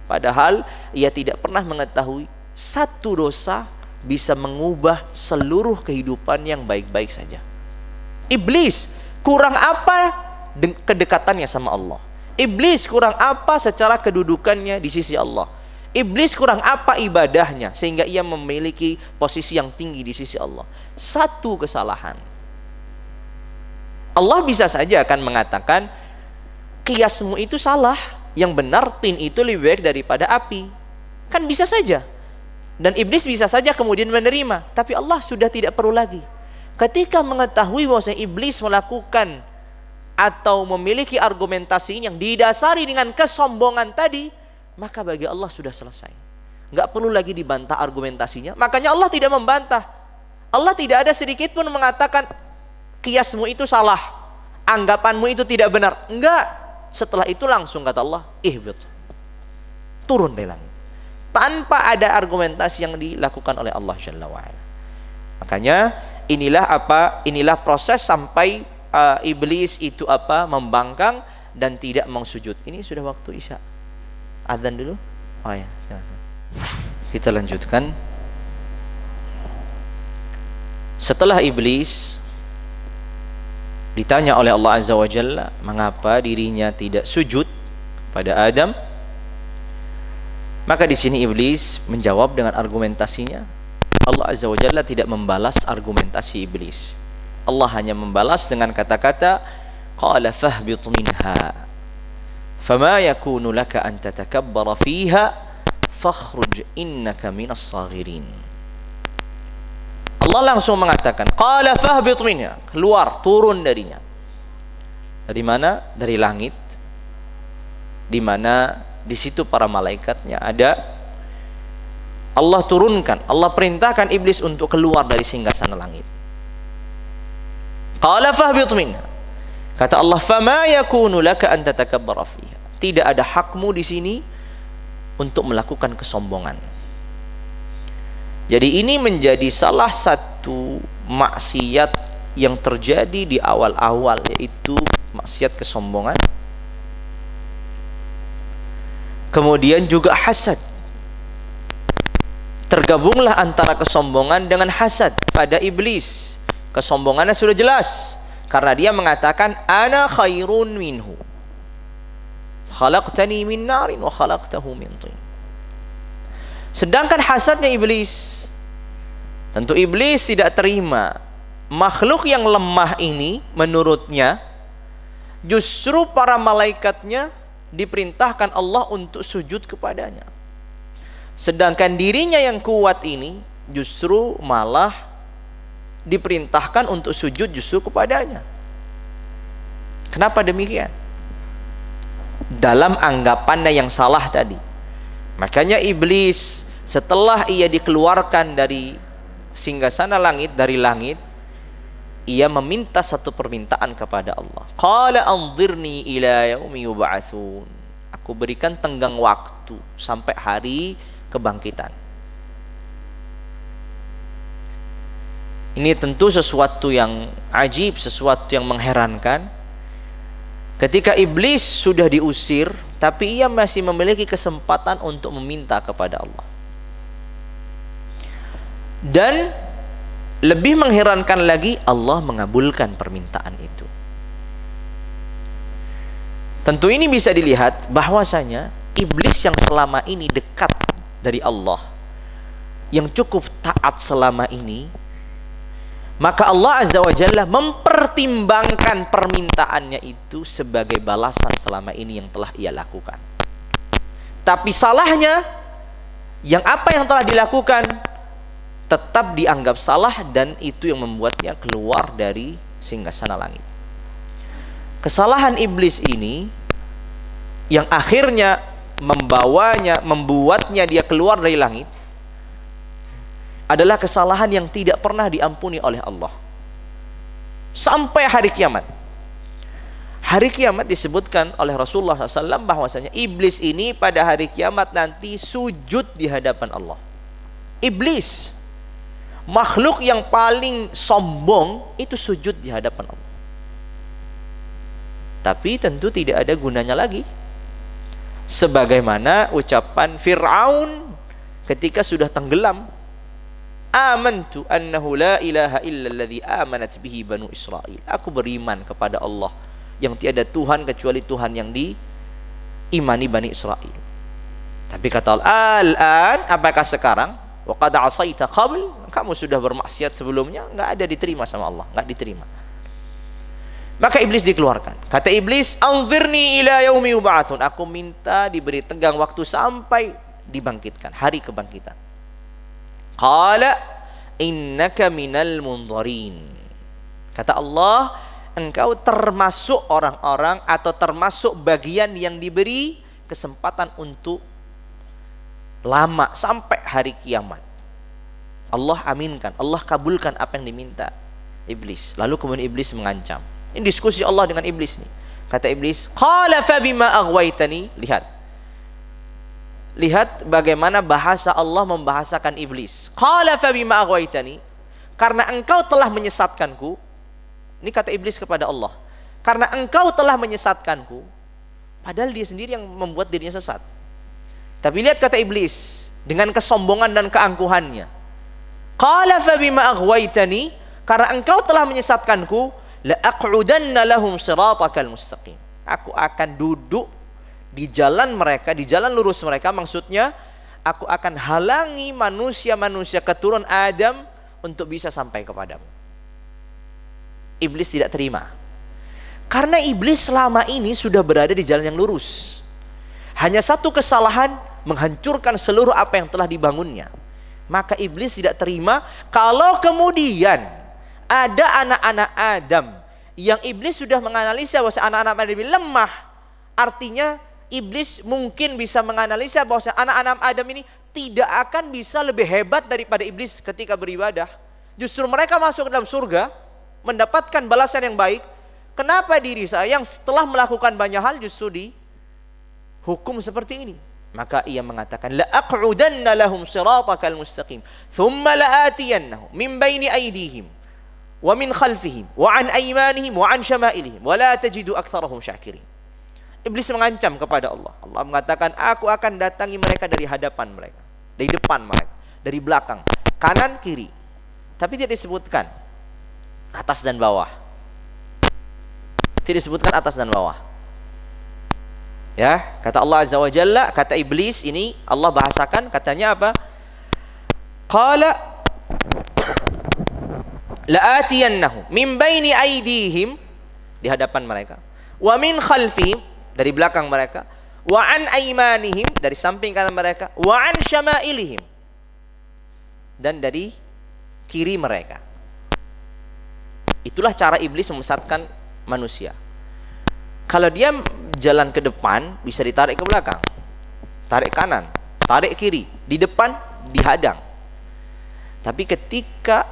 padahal ia tidak pernah mengetahui satu dosa bisa mengubah seluruh kehidupan yang baik-baik saja. Iblis kurang apa kedekatannya sama Allah? Iblis kurang apa secara kedudukannya di sisi Allah? Iblis kurang apa ibadahnya sehingga ia memiliki posisi yang tinggi di sisi Allah? Satu kesalahan. Allah bisa saja akan mengatakan qiyasmu itu salah, yang benar tin itu lebih baik daripada api. Kan bisa saja. Dan iblis bisa saja kemudian menerima, tapi Allah sudah tidak perlu lagi. Ketika mengetahui bahwa iblis melakukan atau memiliki argumentasi yang didasari dengan kesombongan tadi, maka bagi Allah sudah selesai. Nggak perlu lagi dibantah argumentasinya. Makanya Allah tidak membantah. Allah tidak ada sedikit pun mengatakan qiyasmu itu salah, anggapanmu itu tidak benar. Enggak. Setelah itu langsung kata Allah, ihbit, turun dari langit, tanpa ada argumentasi yang dilakukan oleh Allah Jalla wa'ala. Makanya inilah proses sampai iblis itu membangkang dan tidak mau sujud. Ini sudah waktu isya. Adzan dulu. Oh ya, silakan. Kita lanjutkan. Setelah iblis ditanya oleh Allah Azza wa Jalla mengapa dirinya tidak sujud pada Adam, maka di sini iblis menjawab dengan argumentasinya. Allah Azza wa Jalla tidak membalas argumentasi iblis. Allah hanya membalas dengan kata-kata qala fahbit minha fama yakunu laka an tatakabbara fiha fakhruj innaka minas saghirin. Allah langsung mengatakan qala fahbit minha, keluar, turun darinya. Dari mana? Dari langit, di mana di situ para malaikatnya ada. Allah turunkan, Allah perintahkan iblis untuk keluar dari singgasana langit. Qala fahbit minha, kata Allah, fama yakunu laka an tatakabbara fiha, tidak ada hakmu di sini untuk melakukan kesombongan. Jadi ini menjadi salah satu maksiat yang terjadi di awal-awal, yaitu maksiat kesombongan. Kemudian juga hasad. Tergabunglah antara kesombongan dengan hasad pada iblis. Kesombongannya sudah jelas, karena dia mengatakan ana khairun minhu khalaqtani min narin wa khalaqtahu min tin. Sedangkan hasadnya iblis, tentu iblis tidak terima makhluk yang lemah ini, menurutnya justru para malaikatnya diperintahkan Allah untuk sujud kepadanya, sedangkan dirinya yang kuat ini justru malah diperintahkan untuk sujud justru kepadanya. Kenapa demikian? Dalam anggapannya yang salah tadi. Makanya iblis setelah ia dikeluarkan dari singgasana langit, dari langit, ia meminta satu permintaan kepada Allah. Qala anzirni ila yaumi yub'atsun. Aku berikan tenggang waktu sampai hari kebangkitan. Ini tentu sesuatu yang ajib, sesuatu yang mengherankan. Ketika iblis sudah diusir, tapi ia masih memiliki kesempatan untuk meminta kepada Allah. Dan lebih mengherankan lagi, Allah mengabulkan permintaan itu. Tentu ini bisa dilihat bahwasanya iblis yang selama ini dekat dari Allah, yang cukup taat selama ini, maka Allah Azza wa Jalla mempertimbangkan permintaannya itu sebagai balasan selama ini yang telah ia lakukan. Tapi salahnya, yang apa yang telah dilakukan tetap dianggap salah, dan itu yang membuatnya keluar dari singgasana langit. Kesalahan iblis ini yang akhirnya membuatnya dia keluar dari langit adalah kesalahan yang tidak pernah diampuni oleh Allah sampai hari kiamat. Hari kiamat disebutkan oleh Rasulullah SAW bahwasanya iblis ini pada hari kiamat nanti sujud di hadapan Allah. Iblis, makhluk yang paling sombong, itu sujud di hadapan Allah. Tapi tentu tidak ada gunanya lagi. Sebagaimana ucapan Fir'aun ketika sudah tenggelam, amantu annahu la ilaha illalladzi amanat bihi banu Israel. Aku beriman kepada Allah yang tiada Tuhan kecuali Tuhan yang diimani Bani Israel. Tapi kata Allah, al-an, apakah sekarang? Wa qad asaita qabl, kamu sudah bermaksiat sebelumnya, enggak ada diterima sama Allah, enggak diterima. Maka iblis dikeluarkan. Kata iblis, anzirni ila yaumi yub'atsun. Aku minta diberi tenggang waktu sampai dibangkitkan, hari kebangkitan. Qala innaka minal munzarin. Kata Allah, engkau termasuk orang-orang atau termasuk bagian yang diberi kesempatan untuk lama sampai hari kiamat. Allah aminkan, Allah kabulkan apa yang diminta iblis. Lalu kemudian iblis mengancam. Ini diskusi Allah dengan iblis nih. Kata iblis, qala fa bima aghwaytani. Lihat bagaimana bahasa Allah membahasakan iblis. Qala fa bima aghwaytani, karena engkau telah menyesatkanku. Ini kata iblis kepada Allah. Karena engkau telah menyesatkanku. Padahal dia sendiri yang membuat dirinya sesat. Tapi lihat kata iblis dengan kesombongan dan keangkuhannya. Qala fa bima aghwaytani, karena engkau telah menyesatkanku, la aq'udanna lahum shiratakal mustaqim. Aku akan duduk di jalan mereka, di jalan lurus mereka, maksudnya aku akan halangi manusia-manusia keturunan Adam untuk bisa sampai kepadamu. Iblis tidak terima. Karena iblis selama ini sudah berada di jalan yang lurus. Hanya satu kesalahan menghancurkan seluruh apa yang telah dibangunnya. Maka iblis tidak terima kalau kemudian ada anak-anak Adam yang iblis sudah menganalisa bahwa anak-anak Adam ini lemah. Artinya iblis mungkin bisa menganalisa bahwa anak-anak Adam ini tidak akan bisa lebih hebat daripada iblis ketika beribadah. Justru mereka masuk ke dalam surga, mendapatkan balasan yang baik. Kenapa diri saya yang setelah melakukan banyak hal justru dihukum seperti ini? Maka ia mengatakan, la aq'udanna lahum shiratakal mustaqim, thumma la'atiyannahum min baini aydihim wa min khalfihim wa an aymanihim wa an syama'ilihim wa la tajidu aktsarahum syakirin. Iblis mengancam kepada Allah. Allah mengatakan, aku akan datangi mereka dari hadapan mereka, dari depan mereka, dari belakang, kanan, kiri. Tapi tidak disebutkan atas dan bawah. Tidak disebutkan atas dan bawah. Ya, kata Allah Azza wa Jalla, kata iblis ini Allah bahasakan, katanya apa? Qala la'atiyannahum min baini aydihim, di hadapan mereka, wa min khalfihim, dari belakang mereka, wa an aymanihim, dari samping kanan mereka, wa an syama'ilihim, dan dari kiri mereka. Itulah cara iblis memesatkan manusia. Kalau dia jalan ke depan, bisa ditarik ke belakang, tarik kanan, tarik kiri, di depan dihadang. Tapi ketika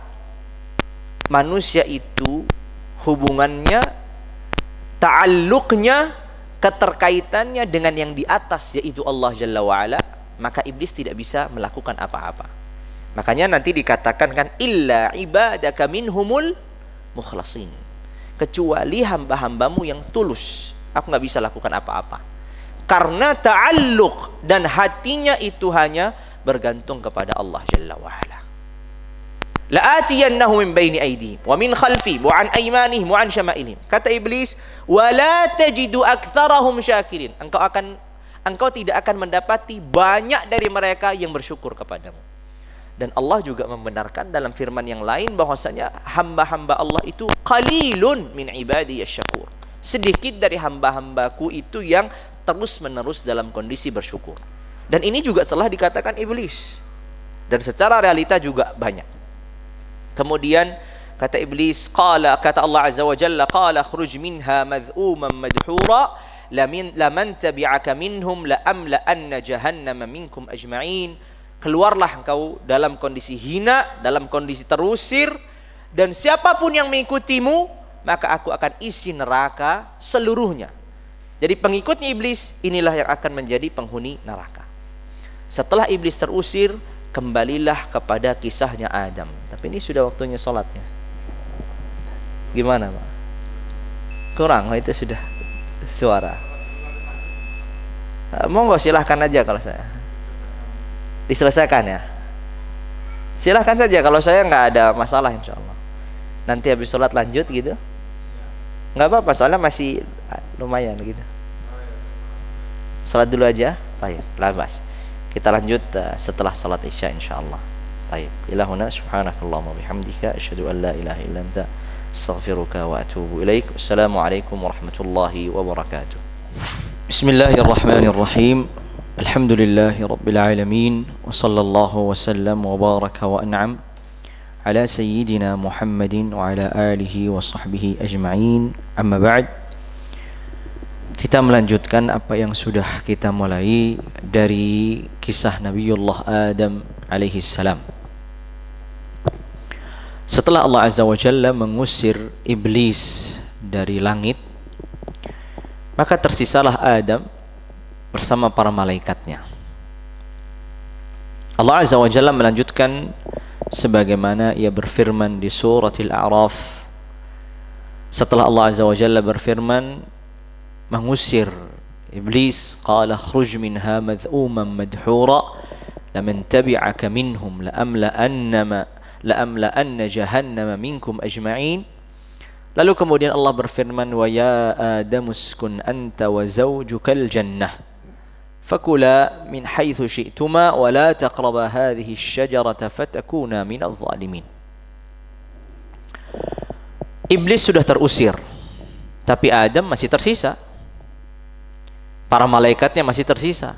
manusia itu hubungannya, ta'alluqnya, keterkaitannya dengan yang di atas, yaitu Allah Jalla wa'ala, maka iblis tidak bisa melakukan apa-apa. Makanya nanti dikatakan kan, illa ibadaka minhumul mukhlasin, kecuali hamba-hambamu yang tulus, aku nggak bisa lakukan apa-apa. Karena ta'alluq dan hatinya itu hanya bergantung kepada Allah Jalla wa'ala. La'atiyannahum min baini aydihim wa min khalfihim wa an aymanihim wa an syama'ilihim. Kata iblis, wa la tajidu aktsarahum syakirin. Engkau tidak akan mendapati banyak dari mereka yang bersyukur kepadamu. Dan Allah juga membenarkan dalam firman yang lain bahwasanya hamba-hamba Allah itu qalilun min ibadi yasyakur. Sedikit dari hamba-hambaku itu yang terus-menerus dalam kondisi bersyukur. Dan ini juga telah dikatakan iblis. Dan secara realita juga banyak. Kemudian kata iblis, kata Allah Azza wa Jalla, qala khruj minha madh'uman madhura laman tabi'aka minhum la amla anna jahannama minkum ajma'in. Keluarlah engkau dalam kondisi hina, dalam kondisi terusir, dan siapapun yang mengikutimu, maka aku akan isi neraka seluruhnya. Jadi pengikutnya iblis inilah yang akan menjadi penghuni neraka. Setelah iblis terusir, kembalilah kepada kisahnya Adam. Tapi ini sudah waktunya sholatnya. Gimana Pak? Kurang, itu sudah suara. Monggo silahkan aja kalau saya. Diselesaikan ya. Silahkan saja, kalau saya nggak ada masalah insya Allah. Nanti habis sholat lanjut gitu. Nggak apa-apa, soalnya masih lumayan gitu. Sholat dulu aja. Baik, labas. Kita lanjut setelah sholat isya insya Allah. Baik, ilahuna subhanakallahumma bihamdika asyhadu an la ilaha illa anta astaghfiruka wa atubu ilaik. Assalamualaikum warahmatullahi wabarakatuh. Bismillahirrahmanirrahim. Alhamdulillahi rabbil alamin wa sallallahu wa sallam wa baraka wa an'am ala sayyidina Muhammadin wa ala alihi wa sahbihi ajma'in. Amma ba'd. Kita melanjutkan apa yang sudah kita mulai dari kisah Nabiullah Adam alaihi salam. Setelah Allah Azza wa Jalla mengusir iblis dari langit, maka tersisalah Adam bersama para malaikatnya. Allah Azza wa Jalla melanjutkan sebagaimana ia berfirman di surah Al-A'raf. Setelah Allah Azza wa Jalla berfirman mengusir iblis, qala khruj minha madh'uman madhura laman tabi'aka minhum la'amla'anna jahannama minkum ajma'in. Lalu kemudian Allah berfirman, wa ya Adam uskun anta wa zawjukal jannah fakula min haitsu syi'tuma wa la taqraba hadhihi asy-syajarata fatakuna minadh dhalimin. Iblis sudah terusir, tapi Adam masih tersisa. Para malaikatnya masih tersisa.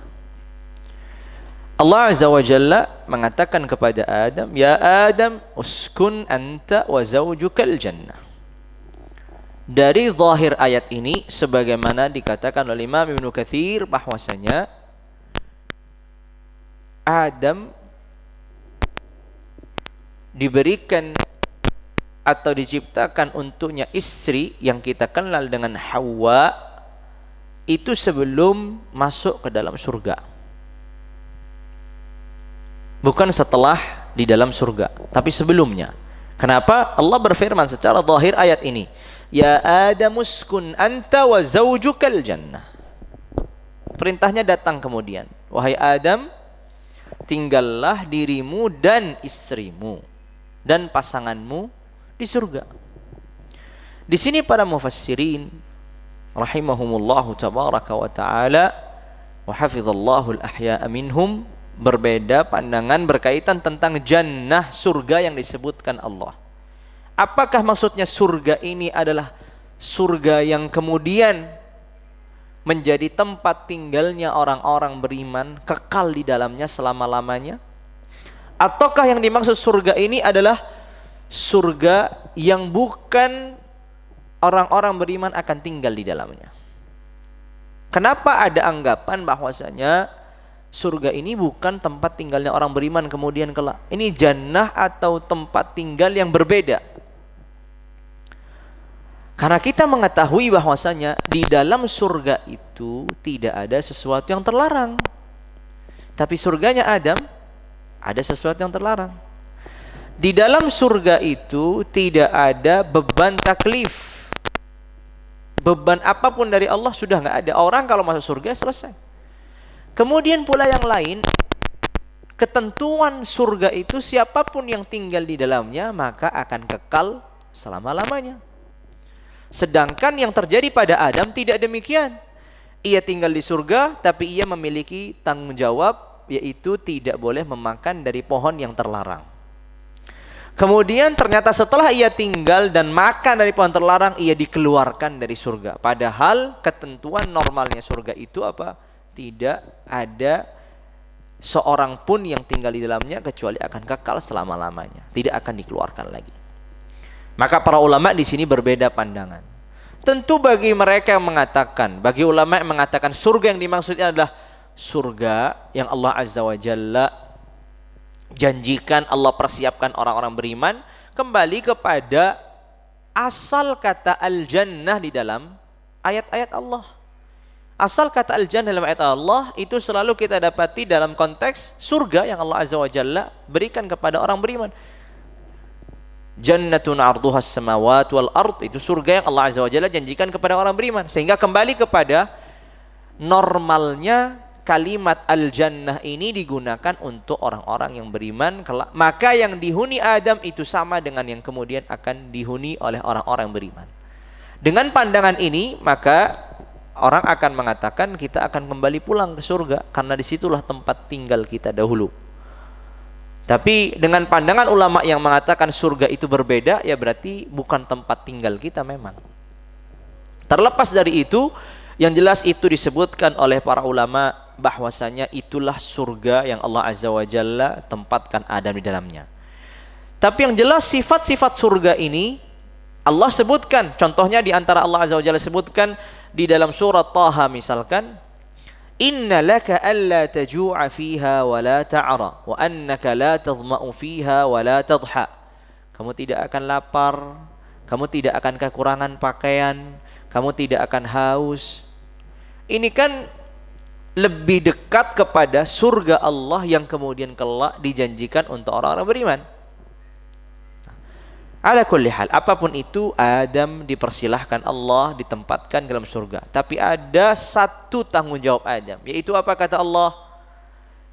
Allah Azza wa Jalla mengatakan kepada Adam, ya Adam uskun anta wa zawjukal jannah. Dari zahir ayat ini, sebagaimana dikatakan oleh Imam Ibnu Katsir, bahwasanya Adam diberikan atau diciptakan untuknya istri yang kita kenal dengan Hawa itu sebelum masuk ke dalam surga, bukan setelah di dalam surga, tapi sebelumnya. Kenapa Allah berfirman secara zahir ayat ini, ya Adam uskun anta wa zawjukal jannah. Perintahnya datang kemudian, wahai Adam, tinggallah dirimu dan istrimu dan pasanganmu di surga. Di sini para mufassirin rahimahumullahu tabaraka wa taala wa hafizallahu al-ahya'a minhum berbeda pandangan berkaitan tentang jannah, surga yang disebutkan Allah. Apakah maksudnya surga ini adalah surga yang kemudian menjadi tempat tinggalnya orang-orang beriman, kekal di dalamnya selama-lamanya? Ataukah yang dimaksud surga ini adalah surga yang bukan orang-orang beriman akan tinggal di dalamnya? Kenapa ada anggapan bahwasanya surga ini bukan tempat tinggalnya orang beriman kemudian kelak? Ini jannah atau tempat tinggal yang berbeda. Karena kita mengetahui bahwasanya di dalam surga itu tidak ada sesuatu yang terlarang. Tapi surganya Adam ada sesuatu yang terlarang. Di dalam surga itu tidak ada beban taklif. Beban apapun dari Allah sudah nggak ada. Orang kalau masuk surga selesai. Kemudian pula yang lain, ketentuan surga itu siapapun yang tinggal di dalamnya maka akan kekal selama-lamanya. Sedangkan yang terjadi pada Adam tidak demikian. Ia tinggal di surga tapi ia memiliki tanggung jawab, yaitu tidak boleh memakan dari pohon yang terlarang. Kemudian ternyata setelah ia tinggal dan makan dari pohon terlarang, ia dikeluarkan dari surga. Padahal ketentuan normalnya surga itu apa? Tidak ada seorang pun yang tinggal di dalamnya kecuali akan kekal selama-lamanya, tidak akan dikeluarkan lagi. Maka para ulama di sini berbeda pandangan. Tentu bagi mereka yang mengatakan, bagi ulama yang mengatakan surga yang dimaksudnya adalah surga yang Allah Azza wa Jalla janjikan, Allah persiapkan orang-orang beriman, kembali kepada asal kata al-jannah di dalam ayat-ayat Allah. Asal kata al-jannah dalam ayat Allah itu selalu kita dapati dalam konteks surga yang Allah Azza wa Jalla berikan kepada orang beriman. Jannatun arduhas samawat wal ard, itu surga yang Allah Azza wa Jalla janjikan kepada orang beriman. Sehingga kembali kepada normalnya kalimat al-jannah ini digunakan untuk orang-orang yang beriman. Maka yang dihuni Adam itu sama dengan yang kemudian akan dihuni oleh orang-orang beriman. Dengan pandangan ini maka orang akan mengatakan kita akan kembali pulang ke surga karena disitulah tempat tinggal kita dahulu. Tapi dengan pandangan ulama yang mengatakan surga itu berbeda, ya berarti bukan tempat tinggal kita memang. Terlepas dari itu, yang jelas itu disebutkan oleh para ulama bahwasanya itulah surga yang Allah Azza wa Jalla tempatkan Adam di dalamnya. Tapi yang jelas sifat-sifat surga ini Allah sebutkan. Contohnya di antara Allah Azza wa Jalla sebutkan di dalam surat Taha misalkan, inna laka alla taju'a fiha wa la ta'ra wa annaka la tadhma'u fiha wa la tadha. Kamu tidak akan lapar, kamu tidak akan kekurangan pakaian, kamu tidak akan haus. Ini kan lebih dekat kepada surga Allah yang kemudian kelak dijanjikan untuk orang-orang beriman. Ala kulli hal, apapun itu, Adam dipersilahkan Allah ditempatkan dalam surga. Tapi ada satu tanggung jawab Adam, yaitu apa kata Allah?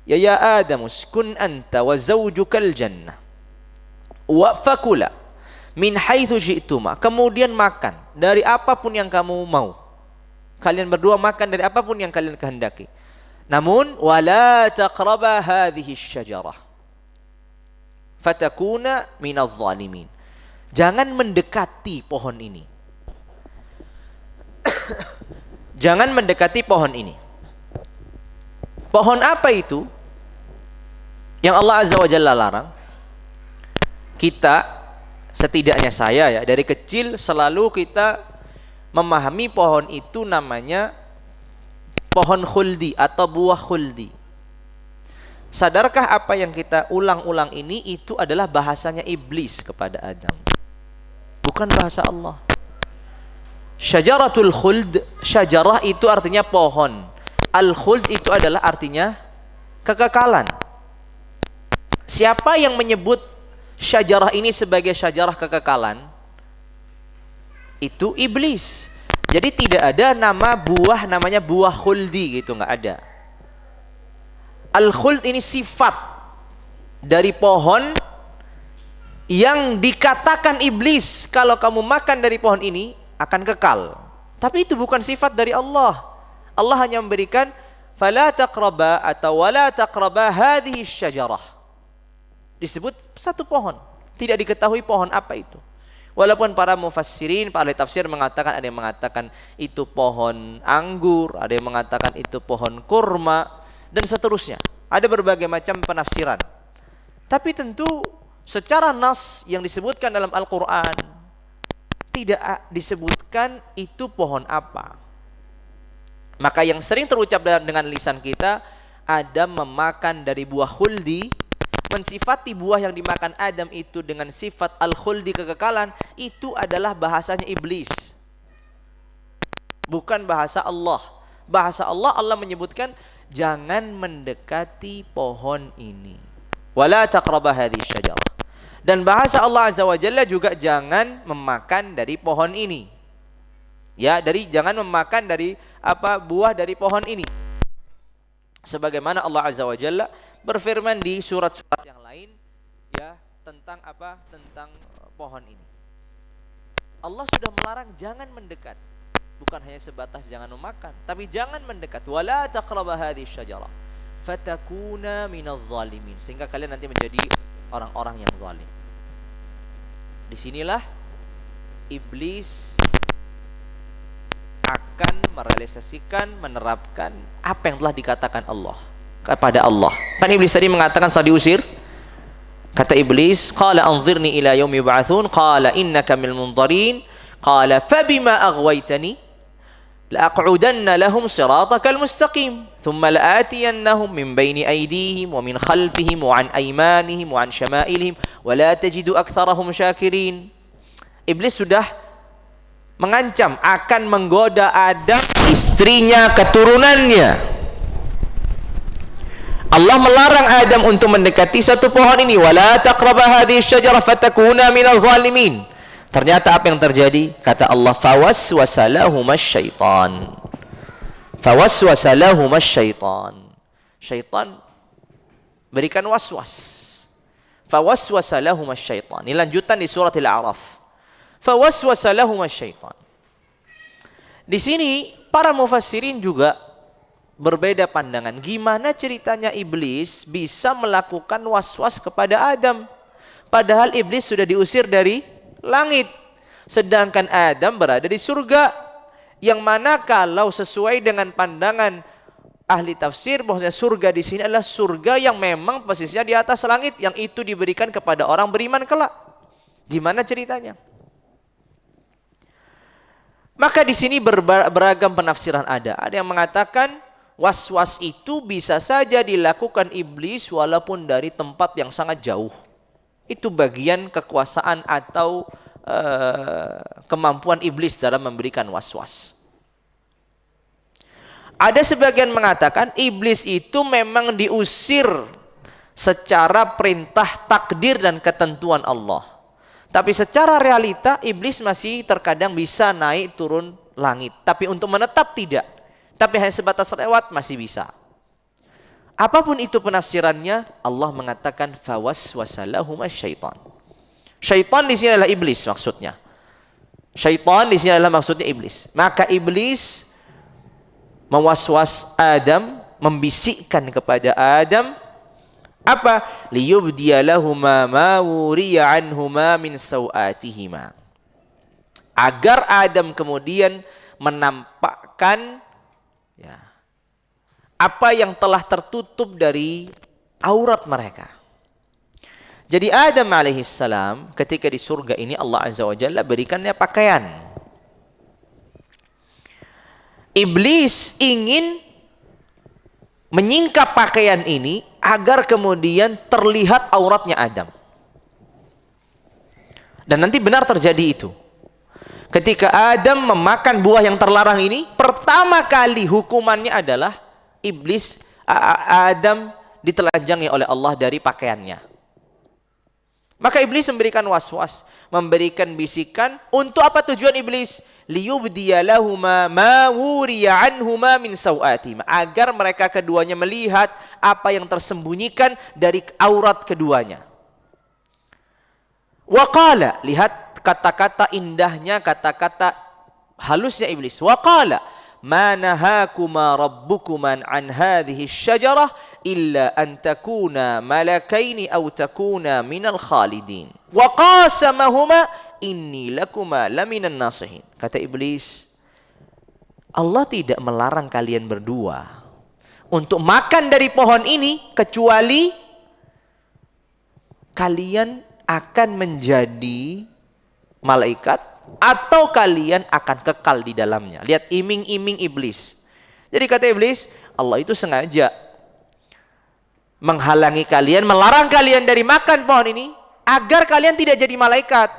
Ya Adam uskun anta wa zawjukal jannah. Wa fakula min haitsu syi'tuma. Kemudian makan dari apapun yang kamu mau. Kalian berdua makan dari apapun yang kalian kehendaki. Namun wala taqraba hadhihi asyajarah fatakuna minadh dhalimin. Jangan mendekati pohon ini. Jangan mendekati pohon ini. Pohon apa itu yang Allah Azza wa Jalla larang? Kita, setidaknya saya ya, dari kecil selalu kita memahami pohon itu namanya pohon khuldi atau buah khuldi. Sadarkah apa yang kita ulang-ulang ini itu adalah bahasanya iblis kepada Adam, bukan bahasa Allah. Syajaratul khuld, syajarah itu artinya pohon. Al-khuld itu adalah artinya kekekalan. Siapa yang menyebut syajarah ini sebagai syajarah kekekalan? Itu iblis. Jadi tidak ada nama buah namanya buah khuldi gitu, nggak ada. Al-khuld ini sifat dari pohon yang dikatakan iblis kalau kamu makan dari pohon ini akan kekal. Tapi itu bukan sifat dari Allah. Allah hanya memberikan fala taqraba atau wala taqraba hadhihi syajarah. Disebut satu pohon, tidak diketahui pohon apa itu. Walaupun para mufassirin, para ahli tafsir mengatakan, ada yang mengatakan itu pohon anggur, ada yang mengatakan itu pohon kurma, dan seterusnya. Ada berbagai macam penafsiran. Tapi tentu secara nas yang disebutkan dalam Al-Quran tidak disebutkan itu pohon apa. Maka yang sering terucap dengan lisan kita, Adam memakan dari buah khuldi, mensifati buah yang dimakan Adam itu dengan sifat al-khuldi kekekalan, itu adalah bahasanya iblis, bukan bahasa Allah. Bahasa Allah, Allah menyebutkan jangan mendekati pohon ini, wala taqraba hadhihi syajarah. Dan bahasa Allah Azza wa Jalla juga jangan memakan dari pohon ini. Ya, jangan memakan dari buah dari pohon ini. Sebagaimana Allah Azza wa Jalla berfirman di surat-surat yang lain ya tentang tentang pohon ini. Allah sudah melarang jangan mendekat. Bukan hanya sebatas jangan memakan, tapi jangan mendekat. Wala taqraba hadhihi syajarah fatakuna minadh dhalimin, sehingga kalian nanti menjadi orang-orang yang zalim. Disinilah iblis akan merealisasikan, menerapkan apa yang telah dikatakan Allah kepada Allah. Kan iblis tadi mengatakan setelah diusir, kata iblis, qala anzirni ila yaumi yub'atsun, qala innaka minal munzirin, qala fabima aghwaytani la'aq'udanna lahum siratakal mustaqim thumma la'atiyannahum min bayni aydihim wa min khalfihim wa an aymanihim wa an syama'ilihim wa la tajidu aktsarahum syakirin. Iblis sudah mengancam akan menggoda Adam, istrinya, keturunannya. Allah melarang Adam untuk mendekati satu pohon ini. Wala taqraba hadhihi syajarah fatakuna minal zalimin. Ternyata apa yang terjadi? Kata Allah, fawaswasa lahumas syaitan. Fawaswasa lahumas syaitan. Syaitan berikan waswas. Fawaswasa lahumas syaitan. Ini lanjutan di surat Al-A'raf. Fawaswasa lahumas syaitan. Di sini para mufassirin juga berbeda pandangan. Gimana ceritanya iblis bisa melakukan waswas kepada Adam? Padahal iblis sudah diusir dari langit, sedangkan Adam berada di surga. Yang mana kalau sesuai dengan pandangan ahli tafsir, bahwasanya surga di sini adalah surga yang memang posisinya di atas langit, yang itu diberikan kepada orang beriman kelak. Gimana ceritanya? Maka di sini beragam penafsiran ada. Ada yang mengatakan was-was itu bisa saja dilakukan iblis walaupun dari tempat yang sangat jauh. Itu bagian kekuasaan atau kemampuan iblis dalam memberikan was-was. Ada sebagian mengatakan iblis itu memang diusir secara perintah takdir dan ketentuan Allah. Tapi secara realita iblis masih terkadang bisa naik turun langit. Tapi untuk menetap tidak. Tapi hanya sebatas lewat masih bisa. Apapun itu penafsirannya, Allah mengatakan fawaswasa lahumas syaitan. Syaitan di sini adalah iblis maksudnya. Syaitan di sini adalah maksudnya iblis. Maka iblis mewaswas Adam, membisikkan kepada Adam apa? Liyubdiya lahuma ma wuriya anhuma min sawatihima. Agar Adam kemudian menampakkan ya, apa yang telah tertutup dari aurat mereka. Jadi Adam alaihissalam ketika di surga ini Allah Azza wa Jalla berikannya pakaian. Iblis ingin menyingkap pakaian ini agar kemudian terlihat auratnya Adam. Dan nanti benar terjadi itu. Ketika Adam memakan buah yang terlarang ini, pertama kali hukumannya adalah iblis, Adam ditelanjangi oleh Allah dari pakaiannya. Maka iblis memberikan was-was, memberikan bisikan. Untuk apa tujuan iblis? Liyubdiya lahuma ma wuriya anhuma min sawatihima. Agar mereka keduanya melihat apa yang tersembunyikan dari aurat keduanya. Wa qala, lihat kata-kata indahnya, kata-kata halusnya iblis. Wa qala ma nahakuma rabbukuman an hadhihi syajarah illa an takuna malakaini aw takuna minal khalidin wa qasamahuma inni lakuma laminan nasihin. Kata iblis, Allah tidak melarang kalian berdua untuk makan dari pohon ini kecuali kalian akan menjadi malaikat atau kalian akan kekal di dalamnya. Lihat iming-iming iblis. Jadi kata iblis, Allah itu sengaja menghalangi kalian, melarang kalian dari makan pohon ini agar kalian tidak jadi malaikat,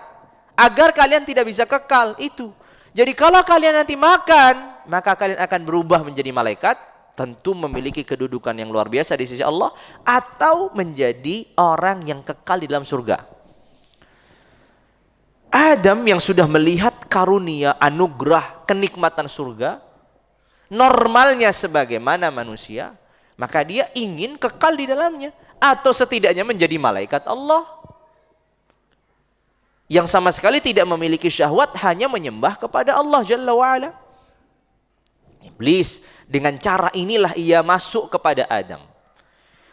agar kalian tidak bisa kekal. Itu. Jadi kalau kalian nanti makan, maka kalian akan berubah menjadi malaikat, tentu memiliki kedudukan yang luar biasa di sisi Allah, atau menjadi orang yang kekal di dalam surga. Adam yang sudah melihat karunia, anugerah, kenikmatan surga, normalnya sebagaimana manusia, maka dia ingin kekal di dalamnya, atau setidaknya menjadi malaikat Allah yang sama sekali tidak memiliki syahwat, hanya menyembah kepada Allah Jalla wa'ala. Iblis dengan cara inilah ia masuk kepada Adam.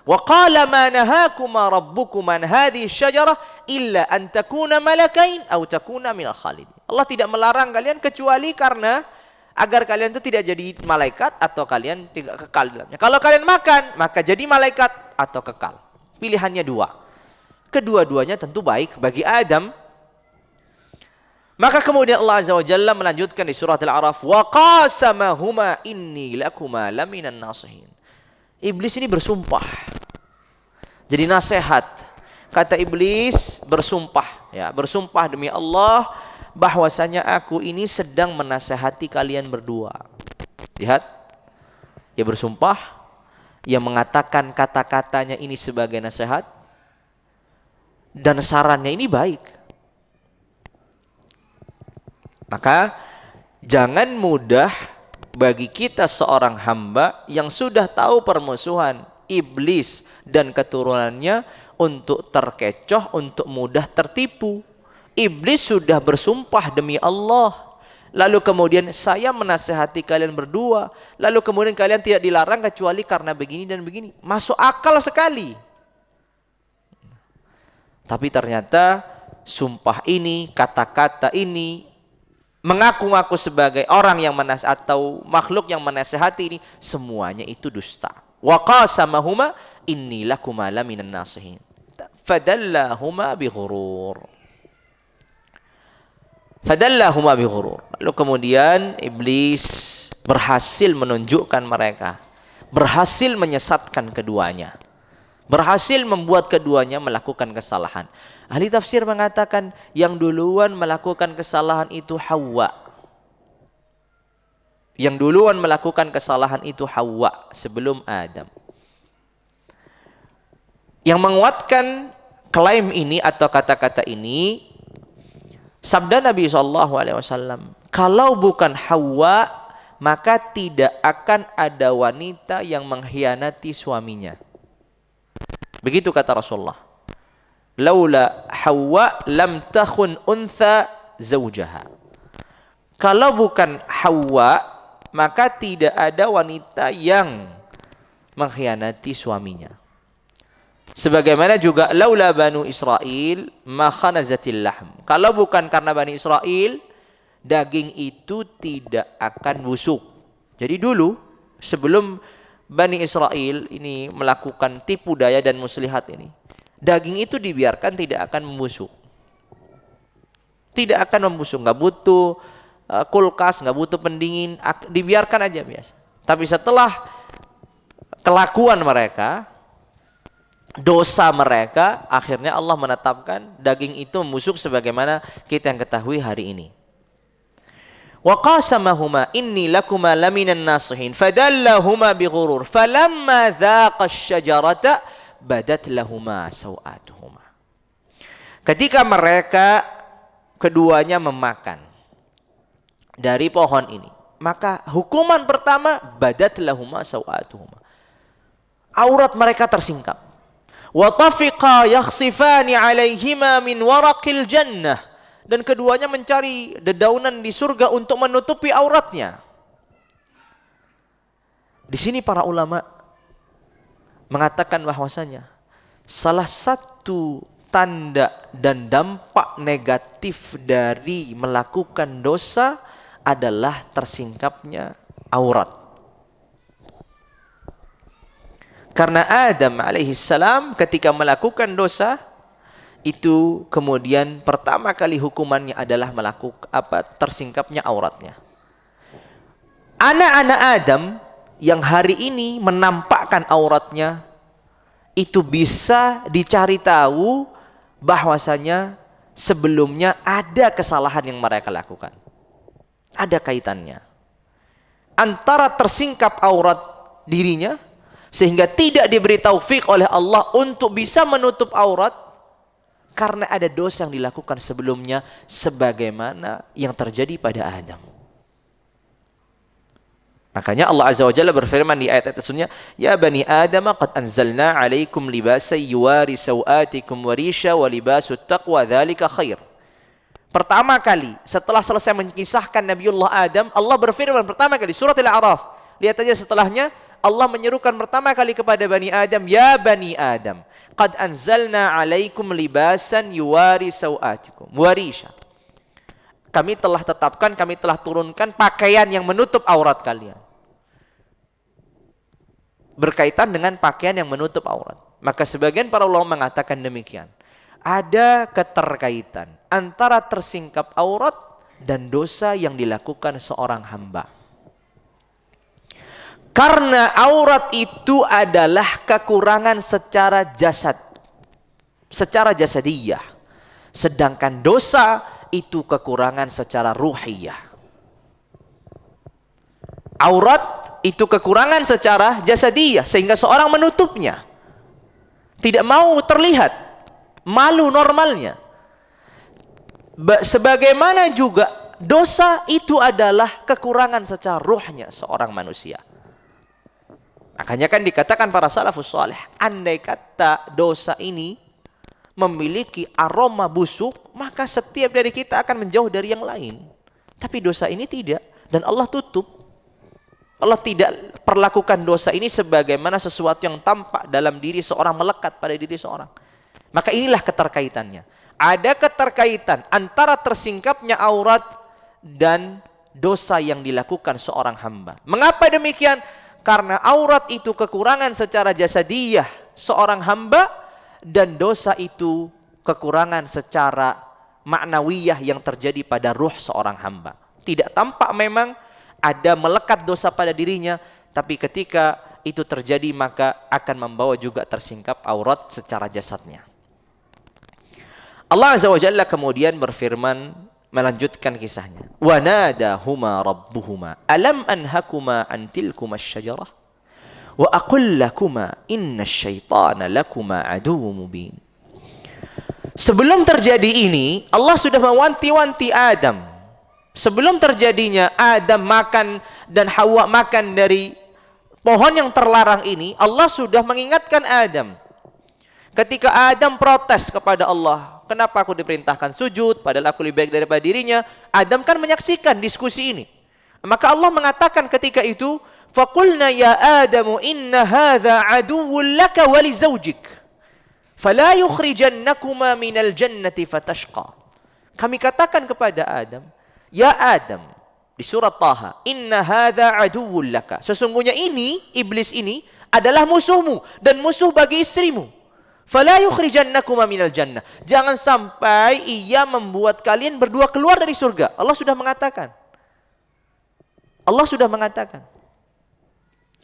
Wa qala ma nahakuma rabbukuman hadhihi syajarah illa an takuna malakain aw takuna minal khalidin. Allah tidak melarang kalian kecuali karena agar kalian itu tidak jadi malaikat atau kalian tidak kekal di dalamnya. Kalau kalian makan, maka jadi malaikat atau kekal. Pilihannya dua. Kedua-duanya tentu baik bagi Adam. Maka kemudian Allah Azza wa Jalla melanjutkan di surat Al-A'raf, wa qasamahuma inni lakuma laminan nasihin. Iblis ini bersumpah. Jadi nasihat. Kata iblis bersumpah, ya, bersumpah demi Allah bahwasanya aku ini sedang menasehati kalian berdua. Lihat, dia bersumpah, ia mengatakan kata-katanya ini sebagai nasihat, dan sarannya ini baik. Maka jangan mudah bagi kita seorang hamba yang sudah tahu permusuhan iblis dan keturunannya untuk terkecoh, untuk mudah tertipu. Iblis sudah bersumpah demi Allah, lalu kemudian saya menasihati kalian berdua, lalu kemudian kalian tidak dilarang kecuali karena begini dan begini. Masuk akal sekali. Tapi ternyata sumpah ini, kata-kata ini, mengaku-ngaku sebagai orang yang atau makhluk yang menasihati ini, semuanya itu dusta. Wa qasamahuma inni lakuma laminan nasihin. Fadallahuma bighurur. Fadallahuma bighurur. Lalu kemudian iblis berhasil menunjukkan mereka, berhasil menyesatkan keduanya, berhasil membuat keduanya melakukan kesalahan. Ahli tafsir mengatakan yang duluan melakukan kesalahan itu Hawa. Yang duluan melakukan kesalahan itu Hawa sebelum Adam. Yang menguatkan klaim ini atau kata-kata ini, sabda Nabi SAW, kalau bukan Hawa, maka tidak akan ada wanita yang mengkhianati suaminya. Begitu kata Rasulullah. laula Hawa lam takhun untha zawjaha. Kalau bukan Hawa, maka tidak ada wanita yang mengkhianati suaminya. Sebagaimana juga laula Banu Israel ma khanazatil lahm. Kalau bukan karena Bani Israel, daging itu tidak akan busuk. Jadi dulu sebelum Bani Israel ini melakukan tipu daya dan muslihat ini, daging itu dibiarkan tidak akan membusuk. Tidak akan membusuk, nggak butuh kulkas, nggak butuh pendingin, dibiarkan aja biasa. Tapi setelah kelakuan mereka, dosa mereka, akhirnya Allah menetapkan daging itu membusuk sebagaimana kita yang ketahui hari ini. Wa qasamahuma inni lakuma laminan nasihin fadallahuma bighurur falamma dhaqa asy-syajarata badat lahuma sawatuhuma. Ketika mereka keduanya memakan dari pohon ini, maka hukuman pertama badat lahuma sawatuhuma. Aurat mereka tersingkap. Wa tafiqa yakhsifani 'alaihima min waraqil jannah, dan keduanya mencari dedaunan di surga untuk menutupi auratnya. Di sini para ulama mengatakan bahwasanya salah satu tanda dan dampak negatif dari melakukan dosa adalah tersingkapnya aurat. Karena Adam alaihissalam ketika melakukan dosa itu kemudian pertama kali hukumannya adalah tersingkapnya auratnya. Anak-anak Adam yang hari ini menampakkan auratnya itu bisa dicari tahu bahwasanya sebelumnya ada kesalahan yang mereka lakukan. Ada kaitannya antara tersingkap aurat dirinya sehingga tidak diberi taufik oleh Allah untuk bisa menutup aurat karena ada dosa yang dilakukan sebelumnya sebagaimana yang terjadi pada Adam. Makanya Allah Azza wa Jalla berfirman di ayat atasnya, ya bani Adam qad anzalna 'alaikum libasan yuwari sawatikum wa risha wa libasut taqwa dzalika khair. Pertama kali setelah selesai mengisahkan Nabiullah Adam, Allah berfirman pertama kali surat Al-A'raf. Lihat aja setelahnya Allah menyerukan pertama kali kepada Bani Adam, ya Bani Adam, qad anzalna 'alaikum libasan yuwari sawatikum wa risha. Kami telah tetapkan, kami telah turunkan pakaian yang menutup aurat kalian. Berkaitan dengan pakaian yang menutup aurat. Maka sebagian para ulama mengatakan demikian. Ada keterkaitan antara tersingkap aurat dan dosa yang dilakukan seorang hamba. Karena aurat itu adalah kekurangan secara jasad, secara jasadiyah. Sedangkan dosa itu kekurangan secara ruhiyah. Aurat itu kekurangan secara jasadiyah sehingga seorang menutupnya. Tidak mau terlihat, malu normalnya. Sebagaimana juga dosa itu adalah kekurangan secara ruhnya seorang manusia. Makanya kan dikatakan para salafus saleh, andai kata dosa ini memiliki aroma busuk, maka setiap dari kita akan menjauh dari yang lain. Tapi dosa ini tidak, dan Allah tutup. Allah tidak perlakukan dosa ini sebagaimana sesuatu yang tampak dalam diri seorang, melekat pada diri seorang. Maka inilah keterkaitannya. Ada keterkaitan antara tersingkapnya aurat dan dosa yang dilakukan seorang hamba. Mengapa demikian? Karena aurat itu kekurangan secara jasadiyah seorang hamba, dan dosa itu kekurangan secara maknawiyah yang terjadi pada ruh seorang hamba. Tidak tampak memang ada melekat dosa pada dirinya, tapi ketika itu terjadi maka akan membawa juga tersingkap aurat secara jasadnya. Allah Azza wa Jalla kemudian berfirman melanjutkan kisahnya. Wa nadahuma rabbuhuma alam anhakuma an tilkuma asy-syajarah wa aqul lakuma innasy-syaitana lakuma aduwwum mubin. Sebelum terjadi ini, Allah sudah mewanti-wanti Adam. Sebelum terjadinya Adam makan dan Hawa makan dari pohon yang terlarang ini, Allah sudah mengingatkan Adam. Ketika Adam protes kepada Allah, kenapa aku diperintahkan sujud, padahal aku lebih baik daripada dirinya. Adam kan menyaksikan diskusi ini. Maka Allah mengatakan ketika itu, فَقُلْنَا يَا آدَمُ إِنَّ هَذَا عَدُوٌ لَكَ وَلِزَوْجِكَ فَلَا يُخْرِجَنَّكُمَا مِنَ الْجَنَّةِ فَتَشْقَى. Kami katakan kepada Adam, ya Adam, di surat Taha, inna hadza aduwwul laka. Sesungguhnya ini, iblis ini adalah musuhmu dan musuh bagi istrimu. Fala yukhrijannakuma minal jannah. Jangan sampai ia membuat kalian berdua keluar dari surga. Allah sudah mengatakan. Allah sudah mengatakan.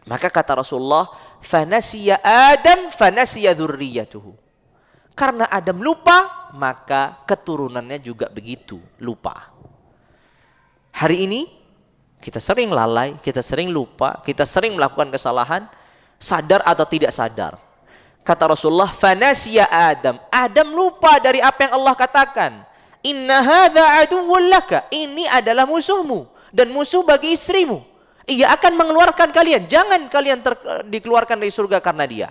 Maka kata Rasulullah, fanasiya Adam fanasiya dzurriyyatuhu. Karena Adam lupa, maka keturunannya juga begitu, lupa. Hari ini kita sering lalai, kita sering lupa, kita sering melakukan kesalahan, sadar atau tidak sadar. Kata Rasulullah, fanasiya Adam. Adam lupa dari apa yang Allah katakan. Inna hadza aduwwun laka. Ini adalah musuhmu dan musuh bagi istrimu. Ia akan mengeluarkan kalian. Jangan kalian dikeluarkan dari surga karena dia.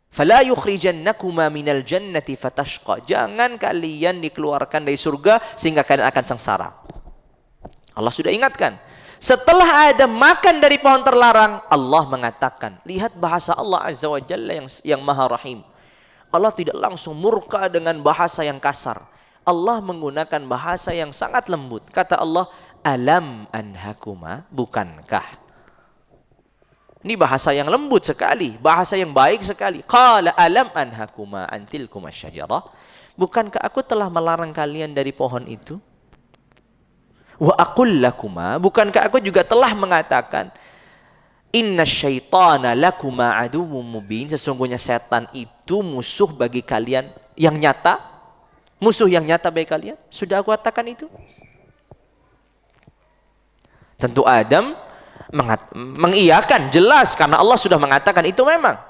Fala yukhrijannakuma minal jannati fatashqa. Jangan kalian dikeluarkan dari surga sehingga kalian akan sengsara. Allah sudah ingatkan. Setelah Adam makan dari pohon terlarang, Allah mengatakan, lihat bahasa Allah Azza wa Jalla yang Maha Rahim. Allah tidak langsung murka dengan bahasa yang kasar. Allah menggunakan bahasa yang sangat lembut. Kata Allah, alam anhakuma, bukankah? Ini bahasa yang lembut sekali, bahasa yang baik sekali. Qala alam anhakuma antilkuma syajarah. Bukankah aku telah melarang kalian dari pohon itu? Wa aqul lakuma, bukankah aku juga telah mengatakan inna syaitana lakuma aduwwum mubin, sesungguhnya setan itu musuh bagi kalian yang nyata, musuh yang nyata bagi kalian. Sudah aku katakan itu. Tentu Adam mengiyakan, jelas, karena Allah sudah mengatakan itu, memang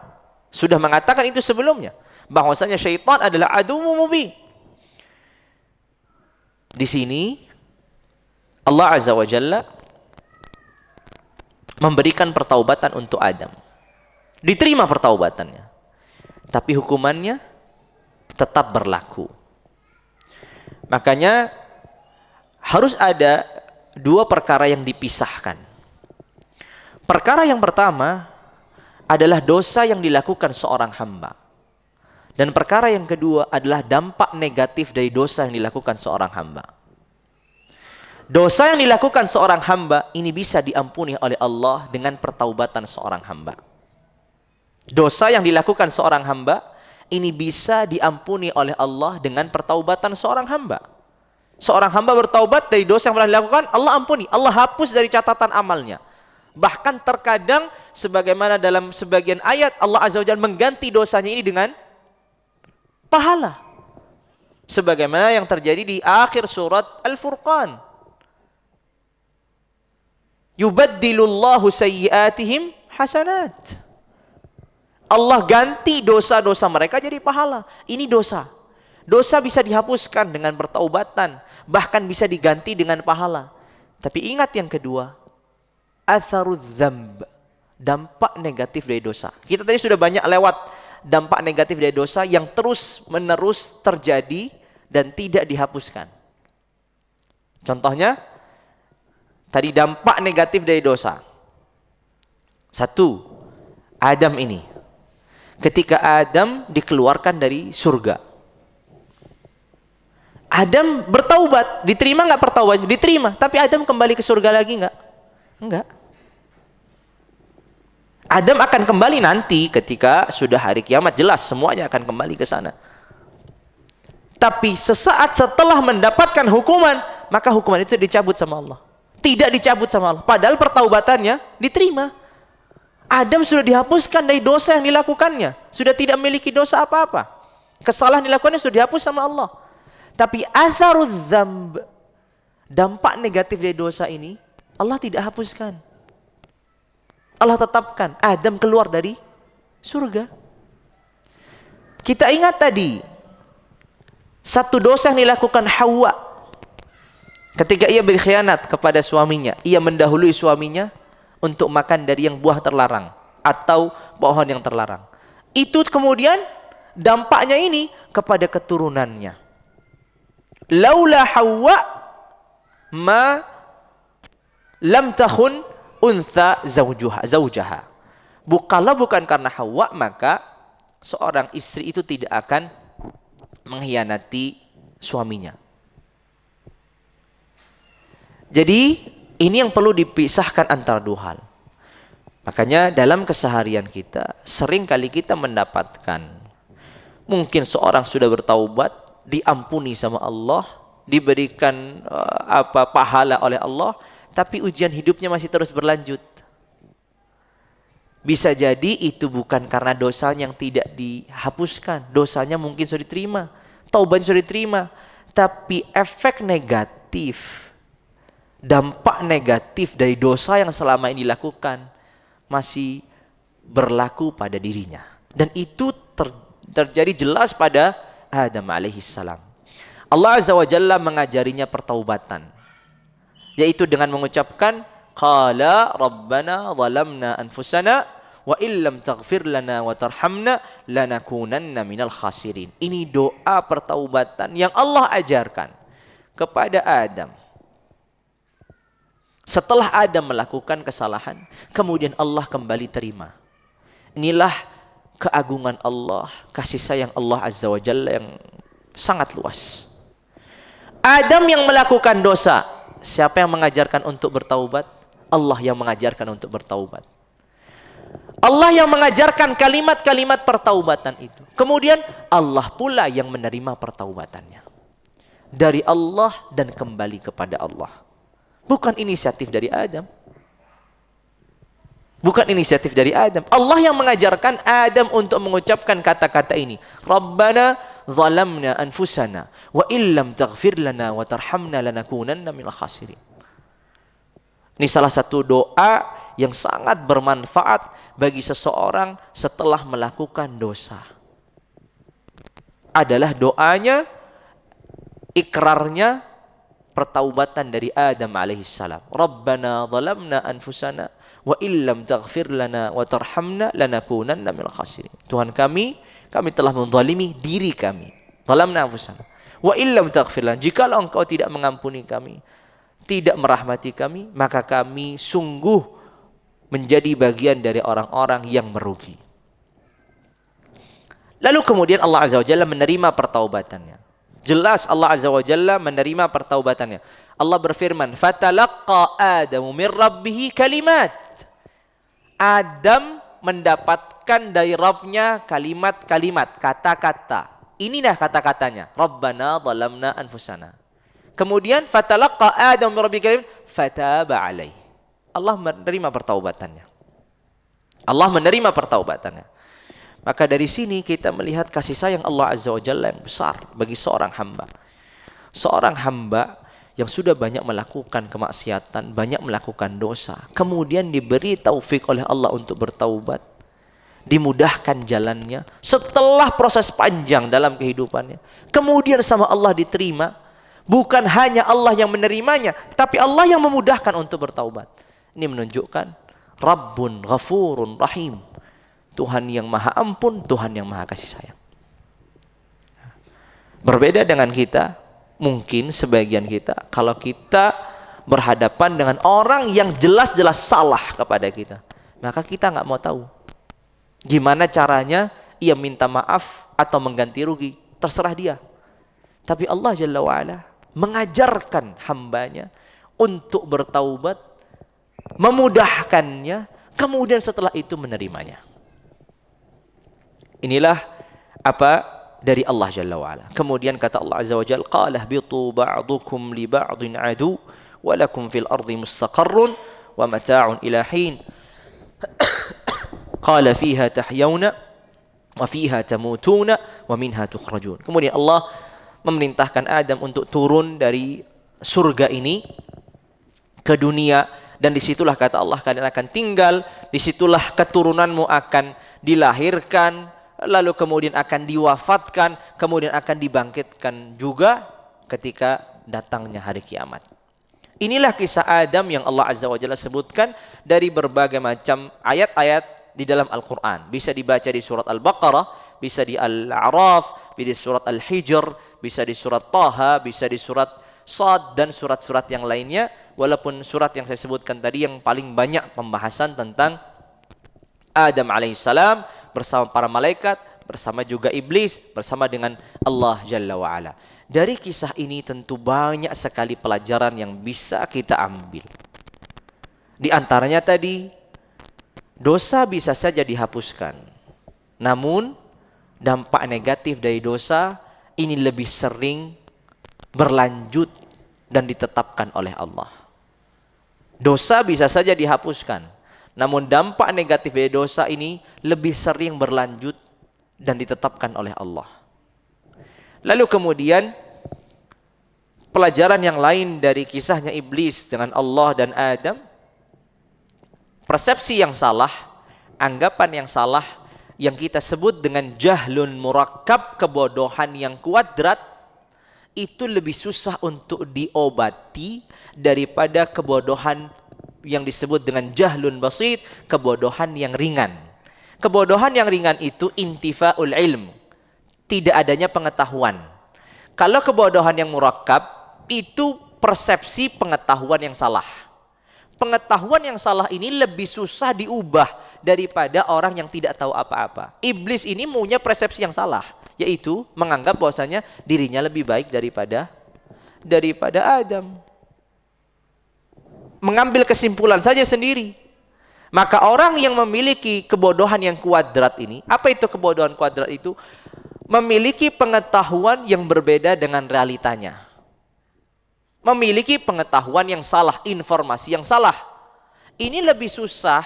sudah mengatakan itu sebelumnya, bahwasanya syaitan adalah aduwwum mubin. Di sini Allah Azza wa Jalla memberikan pertaubatan untuk Adam. Diterima pertaubatannya. Tapi hukumannya tetap berlaku. Makanya harus ada dua perkara yang dipisahkan. Perkara yang pertama adalah dosa yang dilakukan seorang hamba. Dan perkara yang kedua adalah dampak negatif dari dosa yang dilakukan seorang hamba. Dosa yang dilakukan seorang hamba ini bisa diampuni oleh Allah dengan pertaubatan seorang hamba. Dosa yang dilakukan seorang hamba ini bisa diampuni oleh Allah dengan pertaubatan seorang hamba. Seorang hamba bertaubat dari dosa yang pernah dilakukan, Allah ampuni, Allah hapus dari catatan amalnya. Bahkan terkadang sebagaimana dalam sebagian ayat Allah Azza wa Jalla mengganti dosanya ini dengan pahala. Sebagaimana yang terjadi di akhir surat Al-Furqan. Yubaddilullahu sayyiatihim hasanat. Allah ganti dosa-dosa mereka jadi pahala. Ini dosa. Dosa bisa dihapuskan dengan bertaubatan, bahkan bisa diganti dengan pahala. Tapi ingat yang kedua, atharudz dzamb, dampak negatif dari dosa. Kita tadi sudah banyak lewat dampak negatif dari dosa yang terus-menerus terjadi dan tidak dihapuskan. Contohnya, tadi dampak negatif dari dosa. Satu, Adam ini. Ketika Adam dikeluarkan dari surga. Adam bertaubat. Diterima nggak pertaubatnya? Diterima. Tapi Adam kembali ke surga lagi nggak? Enggak. Adam akan kembali nanti ketika sudah hari kiamat. Jelas semuanya akan kembali ke sana. Tapi sesaat setelah mendapatkan hukuman, maka hukuman itu dicabut sama Allah. Tidak dicabut sama Allah. Padahal pertaubatannya diterima. Adam sudah dihapuskan dari dosa yang dilakukannya. Sudah tidak memiliki dosa apa-apa. Kesalahan dilakukannya sudah dihapus sama Allah. Tapi atharudz dzamb, dampak negatif dari dosa ini, Allah tidak hapuskan. Allah tetapkan. Adam keluar dari surga. Kita ingat tadi, satu dosa yang dilakukan Hawa. Ketika ia berkhianat kepada suaminya, ia mendahului suaminya untuk makan dari yang buah terlarang atau pohon yang terlarang. Itu kemudian dampaknya ini kepada keturunannya. Laula Hawa ma lam takhun untha zaujaha. Kalau bukan karena Hawa, maka seorang istri itu tidak akan mengkhianati suaminya. Jadi ini yang perlu dipisahkan antara dua hal. Makanya dalam keseharian kita sering kali kita mendapatkan mungkin seorang sudah bertaubat, diampuni sama Allah, diberikan pahala oleh Allah, tapi ujian hidupnya masih terus berlanjut. Bisa jadi itu bukan karena dosanya yang tidak dihapuskan, dosanya mungkin sudah diterima, taubatnya sudah diterima, tapi efek negatif, dampak negatif dari dosa yang selama ini dilakukan masih berlaku pada dirinya. Dan itu terjadi jelas pada Adam alaihissalam. Allah Azza wa Jalla mengajarinya pertaubatan, yaitu dengan mengucapkan qala rabbana zalamna anfusana wa illam taghfir lana wa tarhamna lanakunanna minal khasirin. Ini doa pertaubatan yang Allah ajarkan kepada Adam. Setelah Adam melakukan kesalahan, kemudian Allah kembali terima. Inilah keagungan Allah, kasih sayang Allah Azza wa Jalla yang sangat luas. Adam yang melakukan dosa, siapa yang mengajarkan untuk bertaubat? Allah yang mengajarkan untuk bertaubat. Allah yang mengajarkan kalimat-kalimat pertaubatan itu. Kemudian Allah pula yang menerima pertaubatannya. Dari Allah dan kembali kepada Allah. Bukan inisiatif dari Adam. Bukan inisiatif dari Adam. Allah yang mengajarkan Adam untuk mengucapkan kata-kata ini. Rabbana zalamna anfusana wa illam taghfir lana wa tarhamna lanakunanna minal khasirin. Ini salah satu doa yang sangat bermanfaat bagi seseorang setelah melakukan dosa. Adalah doanya, ikrarnya, pertaubatan dari Adam alaihissalam. Rabbana zalamna anfusana wa illam taghfir lana wa tarhamna lanakunanna minal khasirin. Tuhan kami telah menzalimi diri kami. Zalamna anfusana wa illam taghfir lana. Jikalau Engkau tidak mengampuni kami, tidak merahmati kami, maka kami sungguh menjadi bagian dari orang-orang yang merugi. Lalu kemudian Allah Azza wa Jalla menerima pertaubatannya. Jelas Allah Azza wa Jalla menerima pertaubatannya. Allah berfirman, "Fatalaqqa Adamu min rabbih kalimat." Adam mendapatkan dari Rabb-nya kalimat-kalimat, kata-kata. Inilah kata-katanya. Rabbana zalamna anfusana. Kemudian fatalaqqa Adamu min rabbih kalimat fataba alaihi. Allah menerima pertaubatannya. Allah menerima pertaubatannya. Maka dari sini kita melihat kasih sayang Allah Azza wa Jalla yang besar bagi seorang hamba. Seorang hamba yang sudah banyak melakukan kemaksiatan, banyak melakukan dosa, kemudian diberi taufik oleh Allah untuk bertaubat, dimudahkan jalannya setelah proses panjang dalam kehidupannya, kemudian sama Allah diterima. Bukan hanya Allah yang menerimanya, tapi Allah yang memudahkan untuk bertaubat. Ini menunjukkan Rabbun Ghafurun Rahim, Tuhan yang maha ampun, Tuhan yang maha kasih sayang. Berbeda dengan kita, mungkin sebagian kita, kalau kita berhadapan dengan orang yang jelas-jelas salah kepada kita, maka kita nggak mau tahu gimana caranya ia minta maaf atau mengganti rugi, terserah dia. Tapi Allah Jalla wa'ala mengajarkan hambanya untuk bertaubat, memudahkannya, kemudian setelah itu menerimanya. Inilah apa dari Allah Jalla wa'ala. Kemudian kata Allah Azza wa Jalla, qala bitu ba'dukum li ba'din adu wa lakum fil ardi mustaqarrun wa mata'un ila hin. Qala fiha tahyawna wa fiha tamutuna wa minha tukhrajun. Kemudian Allah memerintahkan Adam untuk turun dari surga ini ke dunia, dan disitulah kata Allah kalian akan tinggal, disitulah keturunanmu akan dilahirkan, lalu kemudian akan diwafatkan, kemudian akan dibangkitkan juga ketika datangnya hari kiamat. Inilah kisah Adam yang Allah Azza wa Jalla sebutkan dari berbagai macam ayat-ayat di dalam Al-Quran. Bisa dibaca di surat Al-Baqarah, bisa di Al-A'raf, bisa di surat Al-Hijr, bisa di surat Taha, bisa di surat Shad dan surat-surat yang lainnya. Walaupun surat yang saya sebutkan tadi yang paling banyak pembahasan tentang Adam alaihissalam bersama para malaikat, bersama juga iblis, bersama dengan Allah Jalla wa'ala. Dari kisah ini tentu banyak sekali pelajaran yang bisa kita ambil. Di antaranya tadi, dosa bisa saja dihapuskan. Namun, dampak negatif dari dosa ini lebih sering berlanjut dan ditetapkan oleh Allah. Dosa bisa saja dihapuskan. Namun dampak negatif dari dosa ini lebih sering berlanjut dan ditetapkan oleh Allah. Lalu kemudian, pelajaran yang lain dari kisahnya iblis dengan Allah dan Adam, persepsi yang salah, anggapan yang salah, yang kita sebut dengan jahlun murakkab, kebodohan yang kuadrat, itu lebih susah untuk diobati daripada kebodohan yang disebut dengan jahlun basit, kebodohan yang ringan. Kebodohan yang ringan itu intifa'ul ilm, tidak adanya pengetahuan. Kalau kebodohan yang murakkab, itu persepsi pengetahuan yang salah. Pengetahuan yang salah ini lebih susah diubah daripada orang yang tidak tahu apa-apa. Iblis ini punya persepsi yang salah, yaitu menganggap bahwasanya dirinya lebih baik daripada Adam. Mengambil kesimpulan saja sendiri. Maka orang yang memiliki kebodohan yang kuadrat ini, apa itu kebodohan kuadrat itu? Memiliki pengetahuan yang berbeda dengan realitanya. Memiliki pengetahuan yang salah, informasi yang salah. Ini lebih susah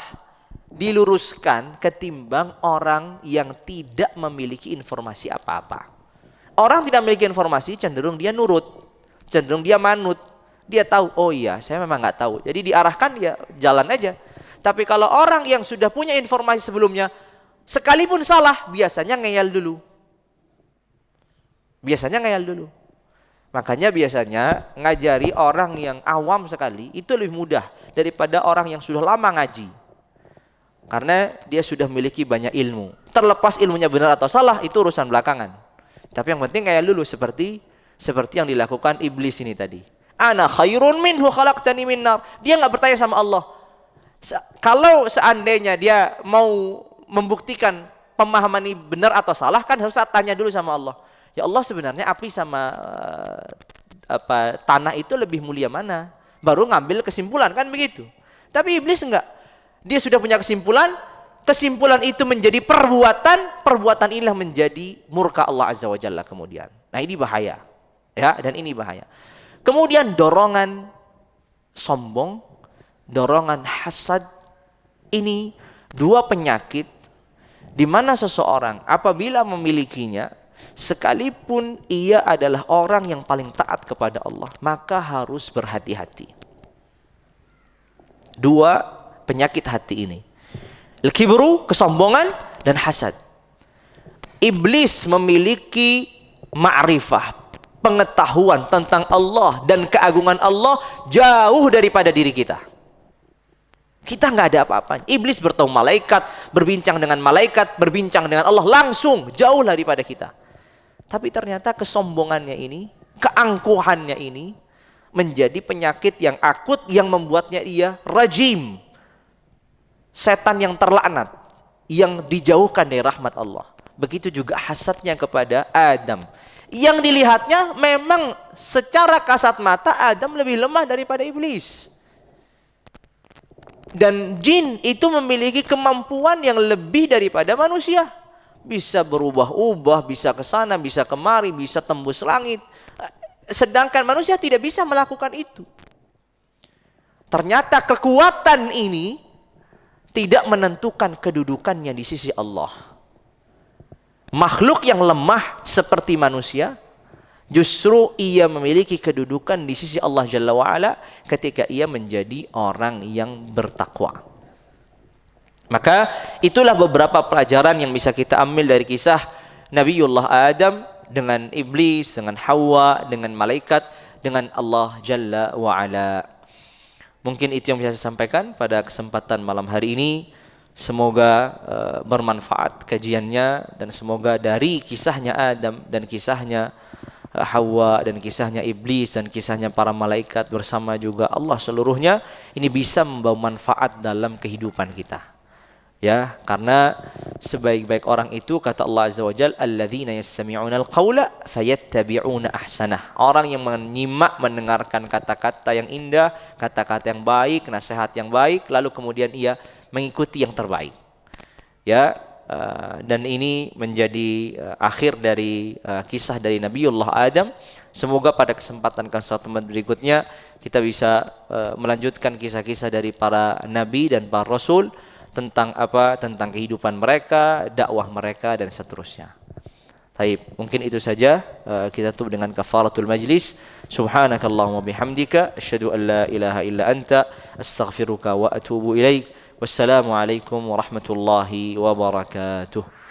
diluruskan ketimbang orang yang tidak memiliki informasi apa-apa. Orang tidak memiliki informasi, cenderung dia nurut, cenderung dia manut. Dia tahu, oh iya, saya memang nggak tahu. Jadi diarahkan, dia jalan aja. Tapi kalau orang yang sudah punya informasi sebelumnya, sekalipun salah, biasanya ngeyel dulu. Makanya biasanya ngajari orang yang awam sekali itu lebih mudah daripada orang yang sudah lama ngaji. Karena dia sudah memiliki banyak ilmu. Terlepas ilmunya benar atau salah, itu urusan belakangan. Tapi yang penting kayak dulu seperti yang dilakukan iblis ini tadi. Ana khairun minhu khalaqtani min nar. Dia nggak bertanya sama Allah. Kalau seandainya dia mau membuktikan pemahaman ini benar atau salah, kan harus tanya dulu sama Allah. Ya Allah, sebenarnya api sama tanah itu lebih mulia mana? Baru ngambil kesimpulan, kan begitu. Tapi iblis enggak. Dia sudah punya kesimpulan itu menjadi perbuatan inilah menjadi murka Allah Azza wa Jalla kemudian. Nah, ini bahaya. Ya, dan ini bahaya. Kemudian dorongan sombong, dorongan hasad, ini dua penyakit di mana seseorang apabila memilikinya, sekalipun ia adalah orang yang paling taat kepada Allah, maka harus berhati-hati. Dua penyakit hati ini, al-kibru, kesombongan, dan hasad. Iblis memiliki ma'rifah, pengetahuan tentang Allah dan keagungan Allah jauh daripada diri kita. Kita nggak ada apa-apa. Iblis bertemu malaikat, berbincang dengan malaikat, berbincang dengan Allah langsung, jauh daripada kita. Tapi ternyata kesombongannya ini, keangkuhannya ini menjadi penyakit yang akut yang membuatnya ia rajim. Setan yang terlaknat, yang dijauhkan dari rahmat Allah. Begitu juga hasadnya kepada Adam. Yang dilihatnya memang secara kasat mata Adam lebih lemah daripada iblis. Dan jin itu memiliki kemampuan yang lebih daripada manusia. Bisa berubah-ubah, bisa ke sana, bisa kemari, bisa tembus langit. Sedangkan manusia tidak bisa melakukan itu. Ternyata kekuatan ini tidak menentukan kedudukannya di sisi Allah. Makhluk yang lemah seperti manusia, justru ia memiliki kedudukan di sisi Allah Jalla wa'ala ketika ia menjadi orang yang bertakwa. Maka itulah beberapa pelajaran yang bisa kita ambil dari kisah Nabiullah Adam dengan iblis, dengan Hawa, dengan malaikat, dengan Allah Jalla wa'ala. Mungkin itu yang bisa saya sampaikan pada kesempatan malam hari ini. Semoga bermanfaat kajiannya, dan semoga dari kisahnya Adam dan kisahnya Hawa dan kisahnya iblis dan kisahnya para malaikat bersama juga Allah seluruhnya ini bisa membawa manfaat dalam kehidupan kita. Ya, karena sebaik-baik orang itu kata Allah Azza wa Jalla, alladzina yastami'una al-qaula fayattabi'una ahsanah. Orang yang menyimak mendengarkan kata-kata yang indah, kata-kata yang baik, nasihat yang baik, lalu kemudian ia mengikuti yang terbaik. Ya, dan ini menjadi akhir dari kisah dari Nabiullah Adam. Semoga pada kesempatan berikutnya kita bisa melanjutkan kisah-kisah dari para nabi dan para rasul tentang tentang kehidupan mereka, dakwah mereka dan seterusnya. Baik, mungkin itu saja. Kita tutup dengan kafaratul majlis. Subhanakallahumma bihamdika asyhadu an la ilaha illa anta astaghfiruka wa atubu ilaik. Wassalamualaikum warahmatullahi wabarakatuh.